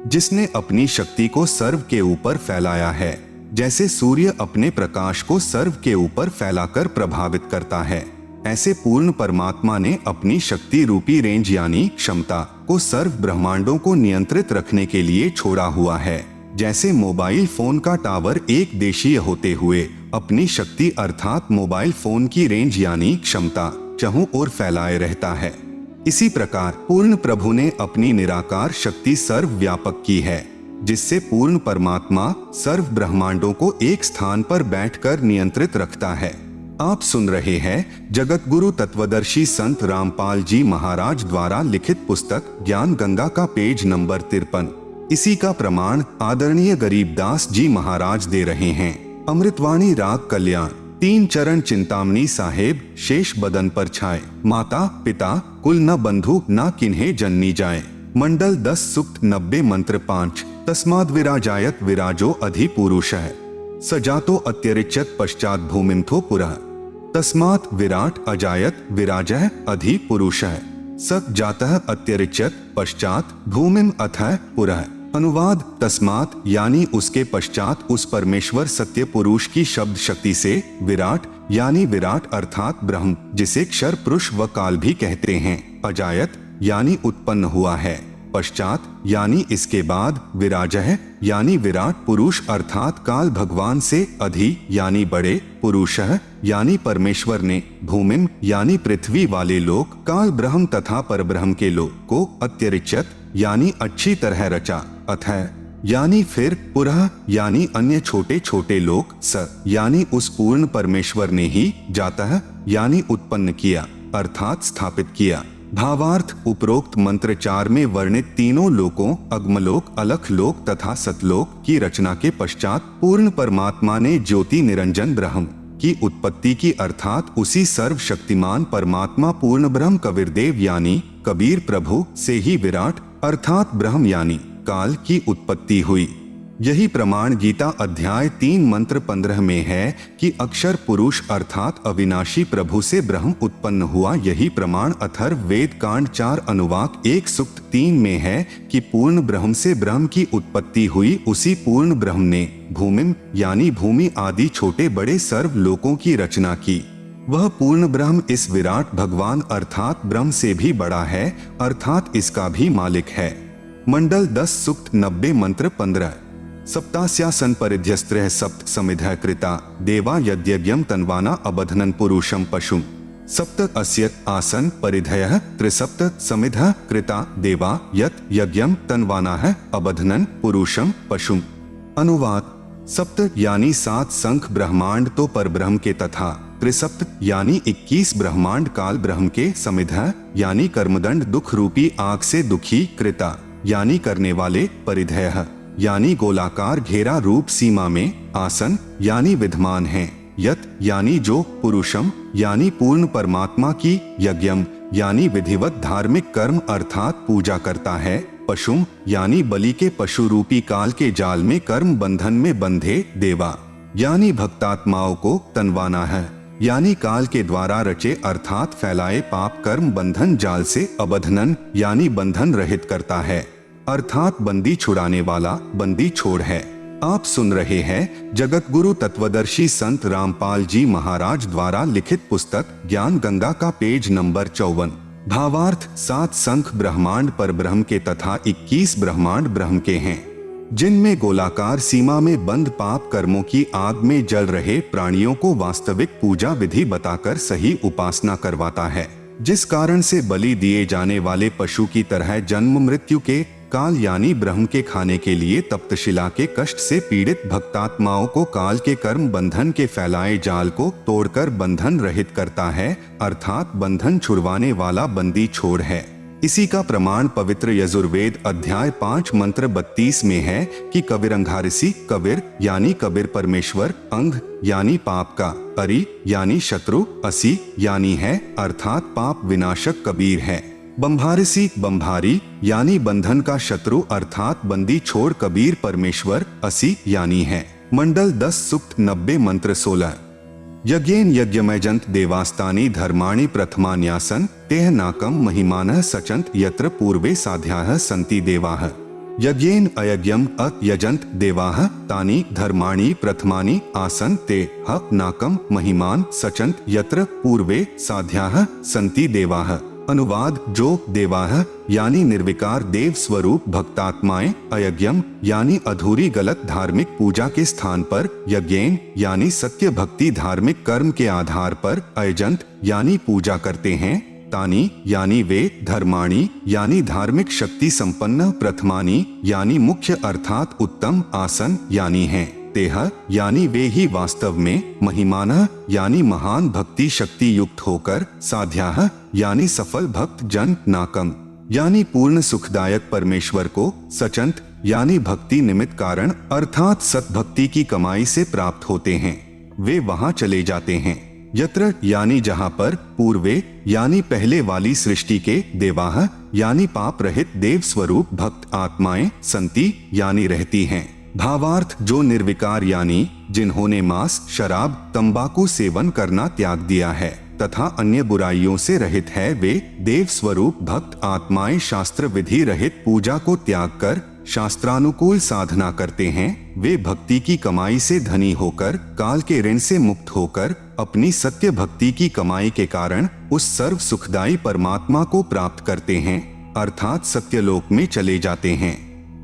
जिसने अपनी शक्ति को सर्व के ऊपर फैलाया है, जैसे सूर्य अपने प्रकाश को सर्व के ऊपर फैलाकर प्रभावित करता है, ऐसे पूर्ण परमात्मा ने अपनी शक्ति रूपी रेंज यानी क्षमता को सर्व ब्रह्मांडों को नियंत्रित रखने के लिए छोड़ा हुआ है। जैसे मोबाइल फोन का टावर एक देशीय होते हुए अपनी शक्ति अर्थात मोबाइल फोन की रेंज यानी क्षमता चहुं ओर फैलाए रहता है, इसी प्रकार पूर्ण प्रभु ने अपनी निराकार शक्ति सर्व व्यापक की है, जिससे पूर्ण परमात्मा सर्व ब्रह्मांडों को एक स्थान पर बैठकर नियंत्रित रखता है। आप सुन रहे हैं जगत गुरु तत्वदर्शी संत रामपाल जी महाराज द्वारा लिखित पुस्तक ज्ञान गंगा का पेज नंबर 53। इसी का प्रमाण आदरणीय गरीबदास जी महाराज दे रहे हैं। अमृतवाणी राग कल्याण। 3 चरण चिंतामणि साहेब शेष बदन पर छाए, माता पिता कुल न बंधु न किन्हे जननी जाए। मंडल 10 सुक्त 90 मंत्र 5। तस्माद् विराजायत विराजो अधि पुरुषः सजातो अत्यरिच्यत पश्चात भूमिमथो पुरः। तस्मात् विराट अजायत विराजः अधि पुरुषः स जातः अत्यरिच्यत पश्चात भूमिम अथः पुरः। अनुवाद तस्मात् यानी उसके पश्चात उस परमेश्वर सत्य पुरुष की शब्द शक्ति से, विराट यानी विराट अर्थात ब्रह्म जिसे क्षर पुरुष व काल भी कहते हैं, अजायत यानी उत्पन्न हुआ है, पश्चात यानी इसके बाद, विराजः यानी विराट पुरुष अर्थात काल भगवान से, अधि यानी बड़े, पुरुषः यानी परमेश्वर ने, भूमिम यानी पृथ्वी वाले लोक, काल ब्रह्म तथा परब्रह्म के लोक को, अत्यरिच्यत यानी अच्छी तरह रचा, अथः यानी फिर, पुरः यानी अन्य छोटे छोटे लोक, स यानी उस पूर्ण परमेश्वर ने ही, जातः यानी उत्पन्न किया अर्थात स्थापित किया। भावार्थ उपरोक्त मंत्र 4 में वर्णित तीनों लोकों अगमलोक, अलख लोक तथा सतलोक की रचना के पश्चात पूर्ण परमात्मा ने ज्योति निरंजन ब्रह्म की उत्पत्ति की अर्थात उसी सर्वशक्तिमान परमात्मा पूर्ण ब्रह्म कबीरदेव यानी कबीर प्रभु से ही विराट अर्थात ब्रह्म यानी काल की उत्पत्ति हुई। यही प्रमाण गीता अध्याय 3 मंत्र 15 में है कि अक्षर पुरुष अर्थात अविनाशी प्रभु से ब्रह्म उत्पन्न हुआ। यही प्रमाण अथर्व वेद कांड 4 अनुवाक 1 सूक्त 3 में है कि पूर्ण ब्रह्म से ब्रह्म की उत्पत्ति हुई। उसी पूर्ण ब्रह्म ने भूमिम यानी भूमि आदि छोटे बड़े सर्व लोकों की रचना की। वह पूर्ण ब्रह्म इस विराट भगवान अर्थात ब्रह्म से भी बड़ा है, अर्थात इसका भी मालिक है। मंडल 10 सूक्त 90 मंत्र 15। सप्तास्यासन परिध्यस्त्रः सप्त समिधः कृता देवा यद्यज्ञम तन्वाना अबधनन पुरुषम पशुम। सप्त अस्य आसन परिधयः त्रिसप्त समिधः कृता देवा यत् यज्ञम तन्वानाः अबधनन पुरुषम पशुम। अनुवाद: सप्त यानी 7 संख ब्रह्मांड तो परब्रह्म के, तथा त्रिसप्त यानी 21 ब्रह्मांड काल ब्रह्म के, समिधः यानी कर्मदंड दुख रूपी आग से दुखी, कृता यानी करने वाले, परिधयः यानी गोलाकार घेरा रूप सीमा में, आसन यानी विद्यमान है, यत यानी जो, पुरुषम यानी पूर्ण परमात्मा की, यज्ञम यानी विधिवत धार्मिक कर्म अर्थात पूजा करता है, पशुम यानी बलि के पशु रूपी काल के जाल में कर्म बंधन में बंधे, देवा यानी भक्तात्माओं को, तनवाना है यानी काल के द्वारा रचे अर्थात फैलाए पाप कर्म बंधन जाल से, अबधनन यानी बंधन रहित करता है, अर्थात बंदी छुड़ाने वाला, बंदी छोड़ है। आप सुन रहे हैं जगत गुरु तत्वदर्शी संत रामपाल जी महाराज द्वारा लिखित पुस्तक ज्ञान गंगा का पेज नंबर 54। भावार्थ: 7 संख ब्रह्मांड पर ब्रह्म के तथा 21 ब्रह्मांड ब्रह्म के हैं, जिनमें गोलाकार सीमा में बंद पाप कर्मों की आग में जल रहे प्राणियों को वास्तविक पूजा विधि बताकर सही उपासना करवाता है, जिस कारण से बलि दिए जाने वाले पशु की तरह जन्म मृत्यु के काल यानी ब्रह्म के खाने के लिए तप्तशिला के कष्ट से पीड़ित भक्तात्माओं को काल के कर्म बंधन के फैलाए जाल को तोड़कर बंधन रहित करता है, अर्थात बंधन छुड़वाने वाला बंदी छोड़ है। इसी का प्रमाण पवित्र यजुर्वेद अध्याय 5 मंत्र 32 में है कि कविरंघारिसी, कविर यानी कबीर परमेश्वर, अंग यानी पाप का, अरि यानी शत्रु, असी यानी है अर्थात पाप विनाशक कबीर है, बंभारिसी बंभारी यानी बंधन का शत्रु अर्थात बंदी छोड़ कबीर परमेश्वर, असी यानी है। मंडल 10 सूक्त 90 मंत्र 16। यज्ञेन यज्ञमयजंत देवास्तानि धर्माणि प्रथमान्यासन तेह नाकम महिमानः सचंत यत्र पूर्वे साध्याः सन्ति देवाः। यज्ञेन अयज्ञम अयजंत देवाः तानि धर्माणि प्रथमानि आसन ते ह नाकम महिमान सचंत यत्र पूर्वे साध्याः सन्ति देवाः। अनुवाद: जो देवाः यानी निर्विकार देव स्वरूप भक्तात्माएं, अयज्ञम यानी अधूरी गलत धार्मिक पूजा के स्थान पर, यज्ञेन यानी सत्य भक्ति धार्मिक कर्म के आधार पर, अयजंत यानी पूजा करते हैं, तानी यानी वे, धर्माणी यानी धार्मिक शक्ति संपन्न, प्रथमानी यानी मुख्य अर्थात उत्तम, आसन यानी हैं, तेह यानी वे ही वास्तव में, महिमानः यानी महान भक्ति शक्ति युक्त होकर, साध्याः यानी सफल भक्त जन, नाकम यानी पूर्ण सुखदायक परमेश्वर को, सचंत यानी भक्ति निमित्त कारण अर्थात सतभक्ति की कमाई से प्राप्त होते हैं, वे वहां चले जाते हैं, यत्र यानी जहां पर, पूर्वे यानी पहले वाली सृष्टि के, देवाः यानी पाप रहित देव स्वरूप भक्त आत्माएं, संति यानी रहती हैं। भावार्थ: जो निर्विकार यानी जिन्होंने मांस, शराब, तंबाकू सेवन करना त्याग दिया है तथा अन्य बुराइयों से रहित है, वे देव स्वरूप भक्त आत्माएं शास्त्र विधि रहित पूजा को त्याग कर शास्त्रानुकूल साधना करते हैं, वे भक्ति की कमाई से धनी होकर काल के ऋण से मुक्त होकर अपनी सत्य भक्ति की कमाई के कारण उस सर्व सुखदायी परमात्मा को प्राप्त करते हैं, अर्थात सत्यलोक में चले जाते हैं,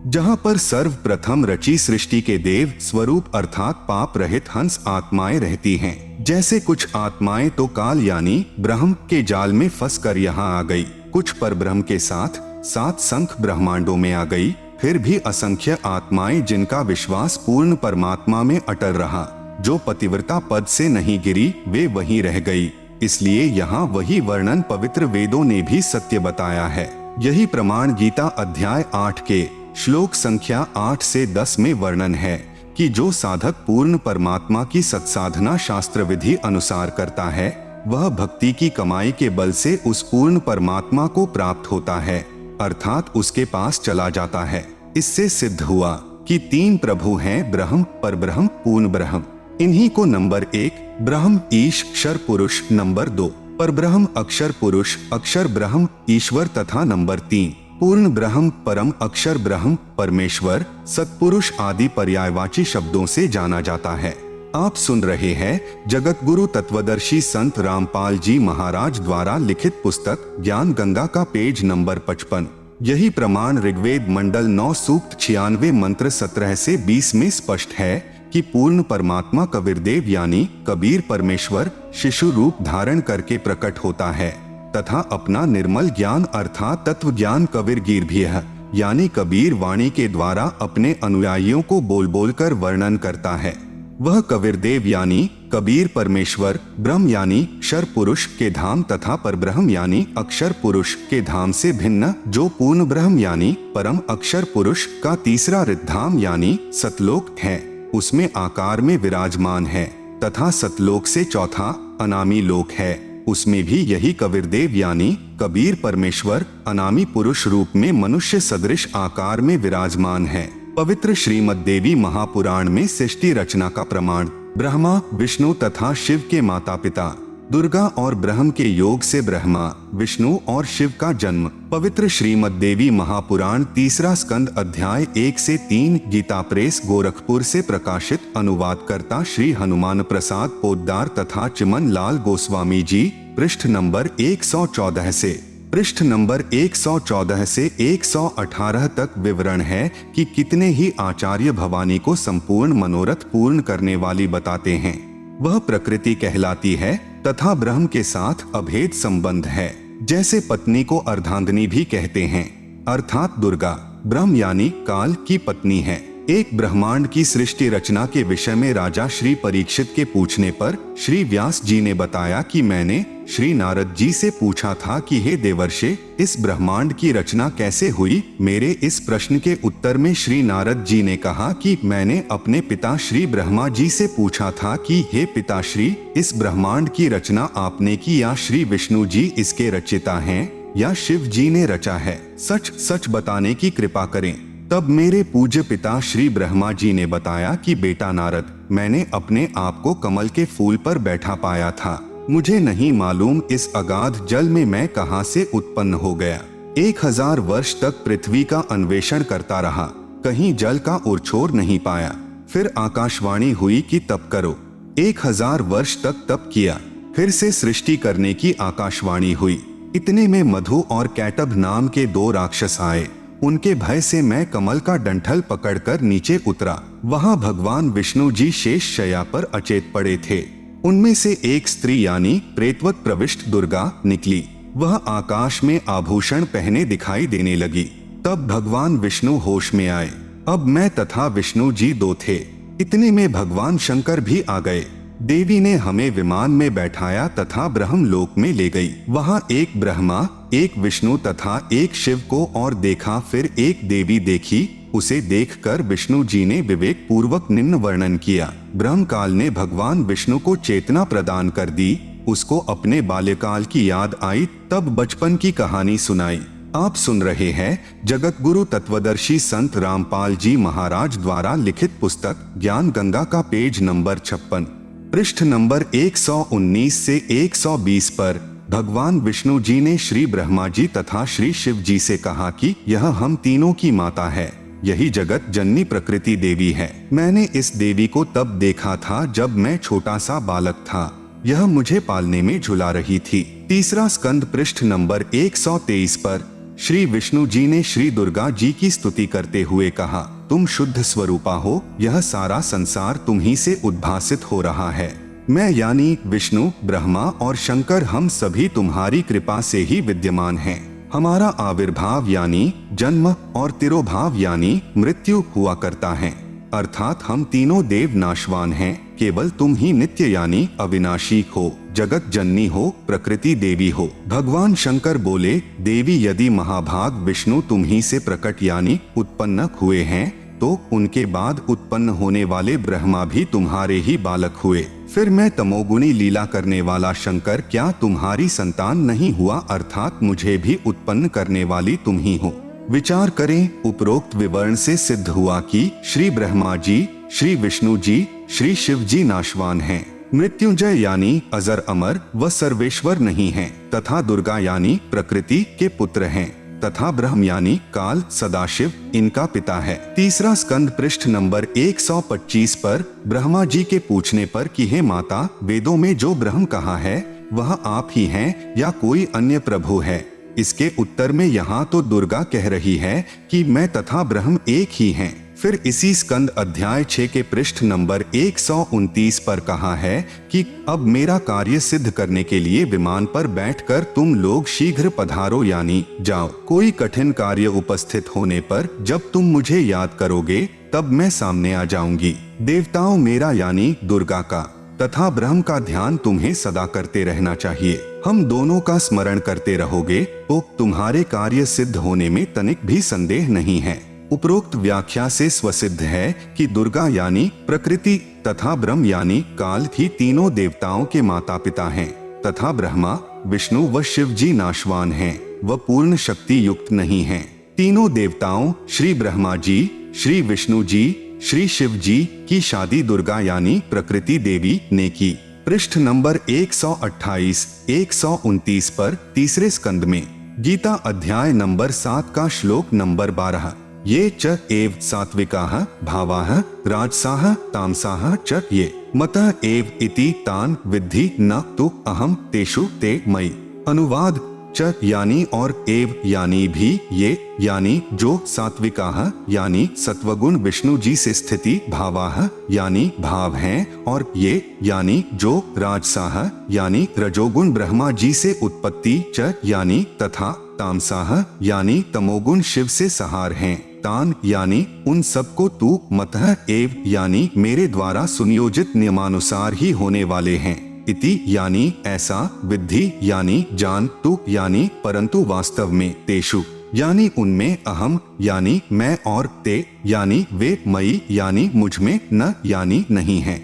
जहां पर सर्वप्रथम रची सृष्टि के देव स्वरूप अर्थात पाप रहित हंस आत्माएं रहती हैं। जैसे कुछ आत्माएं तो काल यानी ब्रह्म के जाल में फंसकर यहाँ आ गई, कुछ पर ब्रह्म के साथ 7 संख ब्रह्मांडों में आ गई, फिर भी असंख्य आत्माएं जिनका विश्वास पूर्ण परमात्मा में अटल रहा, जो पतिव्रता पद से नहीं गिरी, वे वहीं रह गई। इसलिए यहाँ वही वर्णन पवित्र वेदों ने भी सत्य बताया है। यही प्रमाण गीता अध्याय 8 के श्लोक संख्या 8 से 10 में वर्णन है कि जो साधक पूर्ण परमात्मा की सत्साधना शास्त्र विधि अनुसार करता है, वह भक्ति की कमाई के बल से उस पूर्ण परमात्मा को प्राप्त होता है। अर्थात उसके पास चला जाता है। इससे सिद्ध हुआ कि 3 प्रभु हैं, ब्रह्म, परब्रह्म, पूर्ण ब्रह्म। इन्हीं को नंबर 1 ब्रह्म ईश क्षर पुरुष, नंबर 2 परब्रह्म अक्षर पुरुष अक्षर ब्रह्म ईश्वर तथा नंबर 3 पूर्ण ब्रह्म परम अक्षर ब्रह्म परमेश्वर सत्पुरुष आदि पर्यायवाची शब्दों से जाना जाता है। आप सुन रहे हैं जगत गुरु तत्वदर्शी संत रामपाल जी महाराज द्वारा लिखित पुस्तक ज्ञान गंगा का पेज नंबर 55। यही प्रमाण ऋग्वेद मंडल 9 सूक्त 96 मंत्र 17 से 20 में स्पष्ट है कि पूर्ण परमात्मा कबीरदेव यानी कबीर परमेश्वर शिशु रूप धारण करके प्रकट होता है तथा अपना निर्मल ज्ञान अर्थात तत्व ज्ञान कबीरगीर भी है यानी कबीर वाणी के द्वारा अपने अनुयायियों को बोल बोल कर वर्णन करता है। वह कबीरदेव यानी कबीर परमेश्वर ब्रह्म यानी क्षर पुरुष के धाम तथा परब्रह्म यानी अक्षर पुरुष के धाम से भिन्न जो पूर्ण ब्रह्म यानी परम अक्षर पुरुष का तीसरा रिद्धाम यानी सतलोक है, उसमें आकार में विराजमान है तथा सतलोक से चौथा अनामी लोक है, उसमें भी यही कबीरदेव यानी कबीर परमेश्वर अनामी पुरुष रूप में मनुष्य सदृश आकार में विराजमान है। पवित्र श्रीमद् देवी महापुराण में सृष्टि रचना का प्रमाण ब्रह्मा विष्णु तथा शिव के माता पिता दुर्गा और ब्रह्म के योग से ब्रह्मा विष्णु और शिव का जन्म। पवित्र श्रीमद् देवी महापुराण तीसरा स्कंद अध्याय 1 से 3 गीता प्रेस गोरखपुर से प्रकाशित। अनुवादकर्ता श्री हनुमान प्रसाद पोद्दार तथा चिमन लाल गोस्वामी जी। पृष्ठ नंबर 114 से पृष्ठ नंबर 114 से 118 तक विवरण है कि कितने ही आचार्य भवानी को संपूर्ण मनोरथ पूर्ण करने वाली बताते हैं। वह प्रकृति कहलाती है तथा ब्रह्म के साथ अभेद संबंध है। जैसे पत्नी को अर्धांगिनी भी कहते हैं अर्थात दुर्गा ब्रह्म यानी काल की पत्नी है। एक ब्रह्मांड की सृष्टि रचना के विषय में राजा श्री परीक्षित के पूछने पर श्री व्यास जी ने बताया कि मैंने श्री नारद जी से पूछा था कि हे देवर्षे इस ब्रह्मांड की रचना कैसे हुई। मेरे इस प्रश्न के उत्तर में श्री नारद जी ने कहा कि मैंने अपने पिता श्री ब्रह्मा जी से पूछा था कि हे पिताश्री इस ब्रह्मांड की रचना आपने की या श्री विष्णु जी इसके रचयिता हैं या शिव जी ने रचा है, सच सच बताने की कृपा करें। तब मेरे पूज्य पिता श्री ब्रह्मा जी ने बताया कि बेटा नारद मैंने अपने आप को कमल के फूल पर बैठा पाया था, मुझे नहीं मालूम इस अगाध जल में मैं कहां से उत्पन्न हो गया। 1000 वर्ष तक पृथ्वी का अन्वेषण करता रहा, कहीं जल का उरछोर नहीं पाया। फिर आकाशवाणी हुई कि तप करो। 1000 वर्ष तक तप किया, फिर से सृष्टि करने की आकाशवाणी हुई। इतने में मधु और कैटभ नाम के 2 राक्षस आए। उनके भय से मैं कमल का डंठल पकड़कर नीचे उतरा। वहां भगवान विष्णु जी शेष शैया पर अचेत पड़े थे। उनमें से एक स्त्री यानी प्रेतवत प्रविष्ट दुर्गा निकली। वह आकाश में आभूषण पहने दिखाई देने लगी। तब भगवान विष्णु होश में आए। अब मैं तथा विष्णु जी 2 थे। इतने में भगवान शंकर भी आ गए। देवी ने हमें विमान में बैठाया तथा ब्रह्मलोक में ले गई। वहां एक ब्रह्मा एक विष्णु तथा एक शिव को और देखा। फिर एक देवी देखी। उसे देखकर विष्णु जी ने विवेक पूर्वक निम्न वर्णन किया। ब्रह्म काल ने भगवान विष्णु को चेतना प्रदान कर दी। उसको अपने बाल्यकाल की याद आई, तब बचपन की कहानी सुनाई। आप सुन रहे हैं जगत गुरु तत्वदर्शी संत रामपाल जी महाराज द्वारा लिखित पुस्तक ज्ञान गंगा का पेज नंबर 56 पृष्ठ नंबर 119 से 120 पर भगवान विष्णु जी ने श्री ब्रह्मा जी तथा श्री शिव जी से कहा कि यह हम तीनों की माता है, यही जगत जननी प्रकृति देवी है। मैंने इस देवी को तब देखा था जब मैं छोटा सा बालक था। यह मुझे पालने में झुला रही थी। तीसरा स्कंद पृष्ठ नंबर 123 पर श्री विष्णु जी ने श्री दुर्गा जी की स्तुति करते हुए कहा, तुम शुद्ध स्वरूपा हो, यह सारा संसार तुम्ही से उद्भासित हो रहा है। मैं यानी विष्णु ब्रह्मा और शंकर हम सभी तुम्हारी कृपा से ही विद्यमान हैं। हमारा आविर्भाव यानी जन्म और तिरोभाव यानी मृत्यु हुआ करता है, अर्थात हम तीनों देव नाशवान हैं, केवल तुम ही नित्य यानी अविनाशी हो, जगत जननी हो, प्रकृति देवी हो। भगवान शंकर बोले, देवी यदि महाभाग विष्णु तुम ही से प्रकट यानी उत्पन्न हुए हैं तो उनके बाद उत्पन्न होने वाले ब्रह्मा भी तुम्हारे ही बालक हुए। फिर मैं तमोगुणी लीला करने वाला शंकर क्या तुम्हारी संतान नहीं हुआ, अर्थात मुझे भी उत्पन्न करने वाली तुम ही हो। विचार करें, उपरोक्त विवरण से सिद्ध हुआ कि श्री ब्रह्मा जी, श्री विष्णु जी, श्री शिव जी नाशवान हैं, मृत्युंजय यानी अजर अमर व सर्वेश्वर नहीं हैं, तथा दुर्गा यानी प्रकृति के पुत्र हैं, तथा ब्रह्म यानी काल सदाशिव इनका पिता है। तीसरा स्कंद पृष्ठ नंबर 125 पर ब्रह्मा जी के पूछने पर कि हे माता, वेदों में जो ब्रह्म कहा है वह आप ही हैं या कोई अन्य प्रभु है? इसके उत्तर में यहाँ तो दुर्गा कह रही है कि मैं तथा ब्रह्म एक ही हैं। फिर इसी स्कंद अध्याय 6 के पृष्ठ नंबर 129 पर कहा है कि अब मेरा कार्य सिद्ध करने के लिए विमान पर बैठकर तुम लोग शीघ्र पधारो यानी जाओ। कोई कठिन कार्य उपस्थित होने पर जब तुम मुझे याद करोगे तब मैं सामने आ जाऊंगी। देवताओं मेरा यानी दुर्गा का तथा ब्रह्म का ध्यान तुम्हें सदा करते रहना चाहिए। हम दोनों का स्मरण करते रहोगे तो तुम्हारे कार्य सिद्ध होने में तनिक भी संदेह नहीं है। उपरोक्त व्याख्या से स्वसिद्ध है कि दुर्गा यानी प्रकृति तथा ब्रह्म यानी काल ही तीनों देवताओं के माता पिता हैं, तथा ब्रह्मा, विष्णु व शिव जी नाशवान हैं व पूर्ण शक्ति युक्त नहीं हैं। तीनों देवताओं श्री ब्रह्मा जी, श्री विष्णु जी, श्री शिव जी की शादी दुर्गा यानी प्रकृति देवी ने की। पृष्ठ नंबर 128, 129 पर तीसरे स्कंद में गीता अध्याय नंबर 7 का श्लोक नंबर 12, ये च एव सात्विकाः भावाः राजसाः तामसाः च ये मतः एव इति तान विद्धि न तु अहम तेषु ते मयि। अनुवाद, च यानी और एव यानी भी, ये यानी जो, सात्विकाः यानी सत्वगुण विष्णु जी से स्थिति, भावाः यानी भाव हैं, और ये यानी जो, राजसाः यानी रजोगुण ब्रह्मा जी से उत्पत्ति, च यानी तथा, तामसाः यानी तमोगुण शिव से सहार हैं, तान यानी उन सबको तू, मतः एव यानी मेरे द्वारा सुनियोजित नियमानुसार ही होने वाले हैं, इति यानी ऐसा, विद्धि यानी जान, तु यानी परंतु वास्तव में, तेषु यानी उनमें, अहम यानी मैं और ते यानी वे, मई यानी मुझ में, न यानी नहीं है।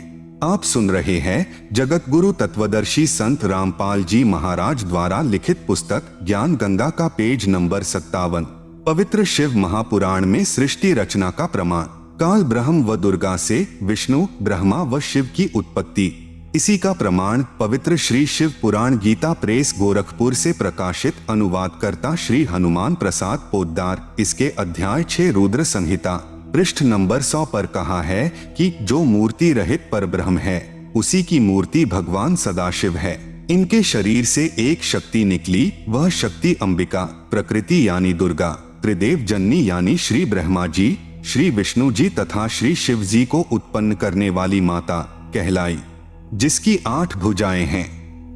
आप सुन रहे हैं जगत गुरु तत्वदर्शी संत रामपाल जी महाराज द्वारा लिखित पुस्तक ज्ञान गंगा का पेज नंबर 57। पवित्र शिव महापुराण में सृष्टि रचना का प्रमाण। काल ब्रह्म व दुर्गा से विष्णु, ब्रह्मा व शिव की उत्पत्ति। इसी का प्रमाण पवित्र श्री शिव पुराण गीता प्रेस गोरखपुर से प्रकाशित अनुवादकर्ता श्री हनुमान प्रसाद पोद्दार इसके अध्याय 6 रुद्र संहिता पृष्ठ नंबर 100 पर कहा है कि जो मूर्ति रहित परब्रह्म है उसी की मूर्ति भगवान सदाशिव है। इनके शरीर से एक शक्ति निकली, वह शक्ति अंबिका, प्रकृति यानी दुर्गा, त्रिदेव जननी यानी श्री ब्रह्मा जी, श्री विष्णु जी तथा श्री शिव जी को उत्पन्न करने वाली माता कहलाई, जिसकी 8 भुजाएं हैं।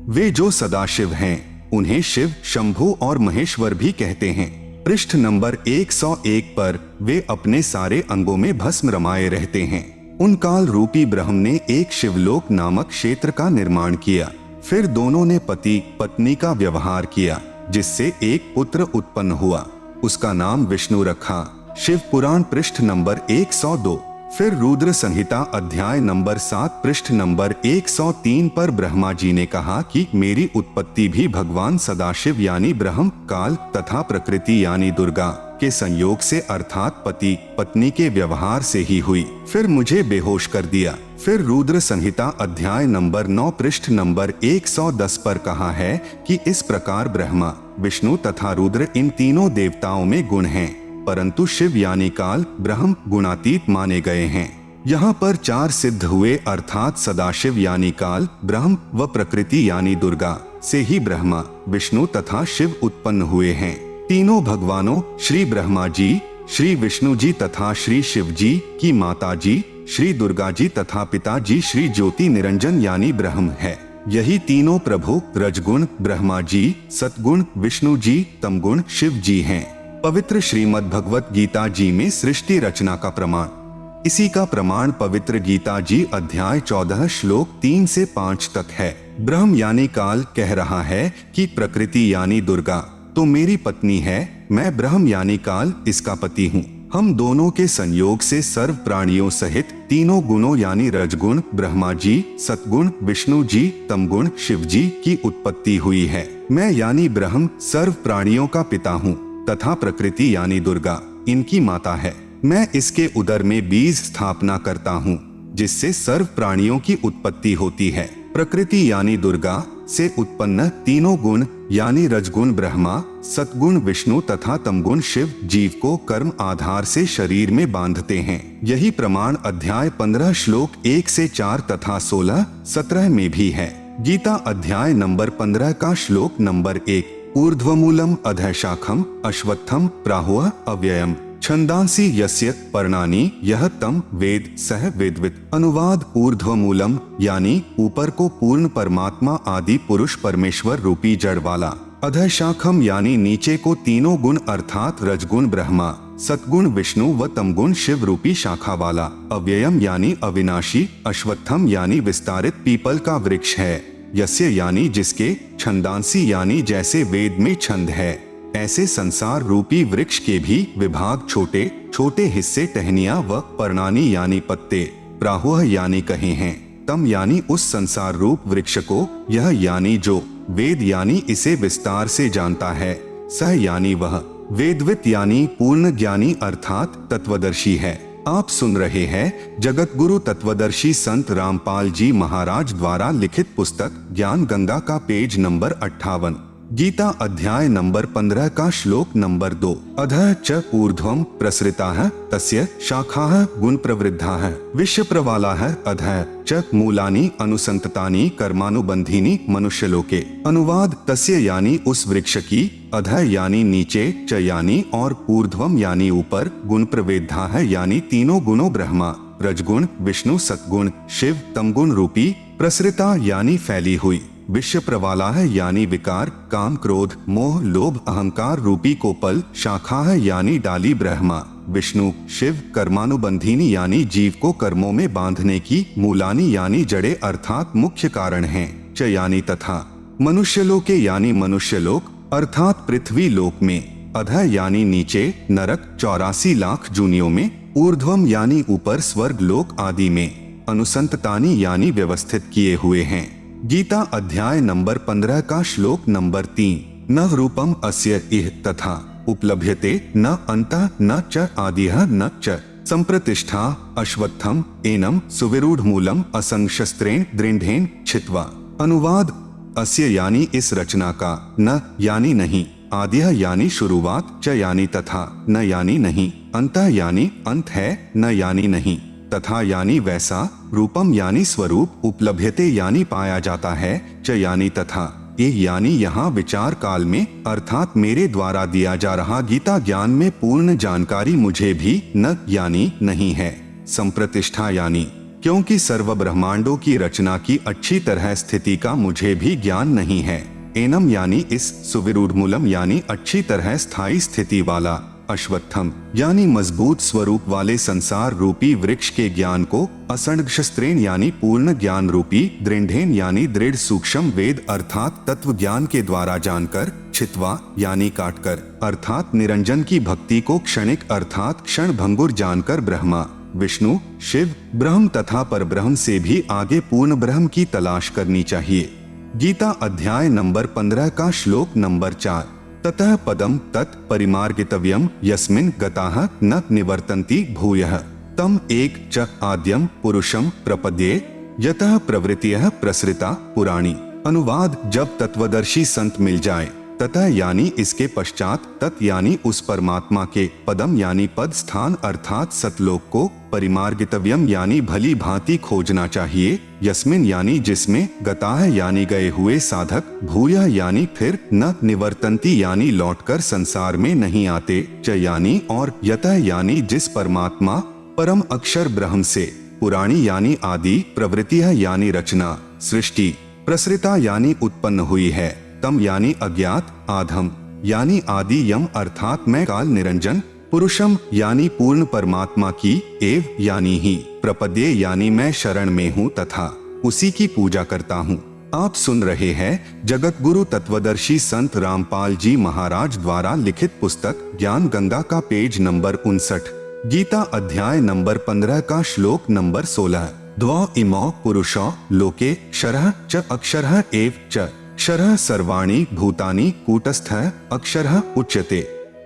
वे जो सदाशिव हैं उन्हें शिव, शंभु और महेश्वर भी कहते हैं। पृष्ठ नंबर 101 पर वे अपने सारे अंगों में भस्म रमाए रहते हैं। उन काल रूपी ब्रह्म ने एक शिवलोक नामक क्षेत्र का निर्माण किया। फिर दोनों ने पति पत्नी का व्यवहार किया, जिससे एक पुत्र उत्पन्न हुआ। उसका नाम विष्णु रखा। शिव पुराण पृष्ठ नंबर 102। फिर रुद्र संहिता अध्याय नंबर 7 पृष्ठ नंबर 103 पर ब्रह्मा जी ने कहा कि मेरी उत्पत्ति भी भगवान सदाशिव यानी ब्रह्म, काल तथा प्रकृति यानी दुर्गा के संयोग से अर्थात पति पत्नी के व्यवहार से ही हुई। फिर मुझे बेहोश कर दिया। फिर रुद्र संहिता अध्याय नंबर 9 पृष्ठ नंबर 110 पर कहा है कि इस प्रकार ब्रह्मा, विष्णु तथा रुद्र इन तीनों देवताओं में गुण हैं, परंतु शिव यानी काल ब्रह्म गुणातीत माने गए हैं। यहाँ पर 4 सिद्ध हुए अर्थात सदाशिव यानी काल ब्रह्म व प्रकृति यानी दुर्गा से ही ब्रह्मा, विष्णु तथा शिव उत्पन्न हुए हैं। तीनों भगवानों श्री ब्रह्मा जी, श्री विष्णु जी तथा श्री शिव जी की माता जी श्री दुर्गा जी तथा पिता जी श्री ज्योति निरंजन यानी ब्रह्म है। यही तीनों प्रभु रजगुण ब्रह्मा जी, सतगुण विष्णु जी, तमगुण शिव जी हैं। पवित्र श्रीमद् भगवत गीता जी में सृष्टि रचना का प्रमाण। इसी का प्रमाण पवित्र गीता जी अध्याय 14 श्लोक 3 से 5 तक है। ब्रह्म यानी काल कह रहा है कि प्रकृति यानी दुर्गा तो मेरी पत्नी है, मैं ब्रह्म यानी काल इसका पति हूँ। हम दोनों के संयोग से सर्व प्राणियों सहित तीनों गुणों यानी रजगुण ब्रह्मा जी, सतगुण विष्णु जी, तमगुण शिव जी की उत्पत्ति हुई है। मैं यानी ब्रह्म सर्व प्राणियों का पिता हूँ तथा प्रकृति यानी दुर्गा इनकी माता है। मैं इसके उदर में बीज स्थापना करता हूँ जिससे सर्व प्राणियों की उत्पत्ति होती है। प्रकृति यानी दुर्गा से उत्पन्न तीनों गुण यानी रजगुण ब्रह्मा, सतगुण विष्णु तथा तमगुण शिव जीव को कर्म आधार से शरीर में बांधते हैं। यही प्रमाण अध्याय 15 श्लोक 1 से 4 तथा 16-17 में भी है। गीता अध्याय नंबर 15 का श्लोक नंबर 1, ऊर्ध्वमूलम अधःशाखम अश्वत्थम प्राहुः अव्ययम छंदांसी यस्य पर्णानि यह तम वेद सह वेदवित्। अनुवाद ऊर्ध्वमूलम यानी ऊपर को पूर्ण परमात्मा आदि पुरुष परमेश्वर रूपी जड़ वाला, अधःशाखम यानी नीचे को तीनों गुण अर्थात रजगुण ब्रह्मा, सतगुण विष्णु व तमगुण शिव रूपी शाखा वाला, अव्ययम यानी अविनाशी, अश्वत्थम यानी विस्तारित पीपल का वृक्ष है, यस्य यानी जिसके, छंदांसी यानी जैसे वेद में छंद है ऐसे संसार रूपी वृक्ष के भी विभाग छोटे छोटे हिस्से टहनियां व पर्णानी यानी पत्ते, प्राहुः यानी कहे हैं, तम यानी उस संसार रूप वृक्ष को, यह यानी जो, वेद यानी इसे विस्तार से जानता है, सह यानी वह, वेदवित यानी पूर्ण ज्ञानी अर्थात तत्वदर्शी है। आप सुन रहे हैं जगत गुरु तत्वदर्शी संत रामपाल जी महाराज द्वारा लिखित पुस्तक ज्ञान गंगा का पेज नंबर 58। गीता अध्याय नंबर 15 का श्लोक नंबर 2, अधः च ऊर्ध्वं प्रसृताः तस्य शाखाः गुण प्रवृद्धाः विश्व प्रवालाः अधः च मूलानि अनुसंततानि कर्मानुबंधीनि मनुष्यलोके। अनुवाद तस्य यानी उस वृक्ष की, अधः यानी नीचे, च यानी और ऊर्ध्वम यानी ऊपर, गुण प्रवृद्धाः यानी तीनों गुणों ब्रह्मा, रजगुण विष्णु सतगुण शिव तमगुण रूपी, प्रसृता यानी फैली हुई, विश्व प्रवाला है यानी विकार काम क्रोध मोह लोभ अहंकार रूपी कोपल, शाखा है यानी डाली ब्रह्मा विष्णु शिव, कर्मानुबंधीनी यानी जीव को कर्मों में बांधने की, मूलानी यानी जड़े अर्थात मुख्य कारण हैं, च यानी तथा, मनुष्यलोके यानी मनुष्यलोक अर्थात पृथ्वी लोक में, अधः यानी नीचे नरक 84 लाख जूनियों में, ऊर्ध्वम यानी ऊपर स्वर्ग लोक आदि में, अनुसंततानी यानी व्यवस्थित किए हुए हैं। गीता अध्याय नंबर 15 का श्लोक नंबर 3, न रूपम अस्य इह तथा उपलभ्यते न अंतः न च आदिह न च संप्रतिष्ठा अश्वत्थम एनम सुविरूढ़ मूलम असंशस्त्रेण दृढ़ेन छित्वा। अनुवाद अस्य यानी इस रचना का, न यानी नहीं, आदिह यानी शुरुआत, च यानी तथा, न यानी नहीं, अंतः यानी अंत है, न यानी नहीं, तथा यानी वैसा, रूपम यानी स्वरूप, उपलभ्यते यानी पाया जाता है, च यानी तथा, ये यानी यहाँ विचार काल में अर्थात मेरे द्वारा दिया जा रहा गीता ज्ञान में पूर्ण जानकारी मुझे भी न यानी नहीं है, संप्रतिष्ठा यानी क्योंकि सर्व ब्रह्मांडों की रचना की अच्छी तरह स्थिति का मुझे भी ज्ञान नहीं है, एनम यानी इस, सुविरूढ़ मूलम यानी अच्छी तरह स्थायी स्थिति वाला, अश्वत्थम यानी मजबूत स्वरूप वाले संसार रूपी वृक्ष के ज्ञान को, असंशस्त्रेण यानी पूर्ण ज्ञान रूपी, दृढ़ेन यानी दृढ़ सूक्ष्म वेद अर्थात तत्व ज्ञान के द्वारा जानकर, छित्वा यानी काटकर अर्थात निरंजन की भक्ति को क्षणिक अर्थात क्षण भंगुर जानकर ब्रह्मा विष्णु शिव ब्रह्म तथा परब्रह्म से भी आगे पूर्ण ब्रह्म की तलाश करनी चाहिए। गीता अध्याय नंबर 15 का श्लोक नंबर 4, ततः पदम तत् परिमार्गितव्यम यस्मिन् गताः न निवर्तन्ति भूयः तम एक च आद्यम पुरुषम प्रपद्ये यतः प्रवृत्तियः प्रसृता पुराणी। अनुवाद जब तत्वदर्शी संत मिल जाए, ततः यानी इसके पश्चात, तत् यानी उस परमात्मा के, पदम यानी पद स्थान अर्थात सतलोक को, परिमार्गितव्यम यानी भली भांति खोजना चाहिए, यस्मिन यानी जिसमें, गताः यानी गए हुए साधक, भूयः यानी फिर, न निवर्तन्ति यानी लौटकर संसार में नहीं आते, च यानी और, यतः यानी जिस परमात्मा परम अक्षर ब्रह्म से, पुराणी यानी आदि, प्रवृत्तिः यानी रचना सृष्टि, प्रसृता यानी उत्पन्न हुई है, तम यानी अज्ञात, आधम यानी आदि यम अर्थात मैं काल निरंजन, पुरुषम यानी पूर्ण परमात्मा की, एव यानी ही, प्रपद्ये यानी मैं शरण में हूँ तथा उसी की पूजा करता हूँ। आप सुन रहे हैं जगत गुरु तत्वदर्शी संत रामपाल जी महाराज द्वारा लिखित पुस्तक ज्ञान गंगा का पेज नंबर 59। गीता अध्याय नंबर 15 का श्लोक नंबर 16। द्वौ इमौ पुरुषौ लोके क्षरः च अक्षरः एव च क्षरः सर्वाणि भूतानि कूटस्थः अक्षरः उच्यते।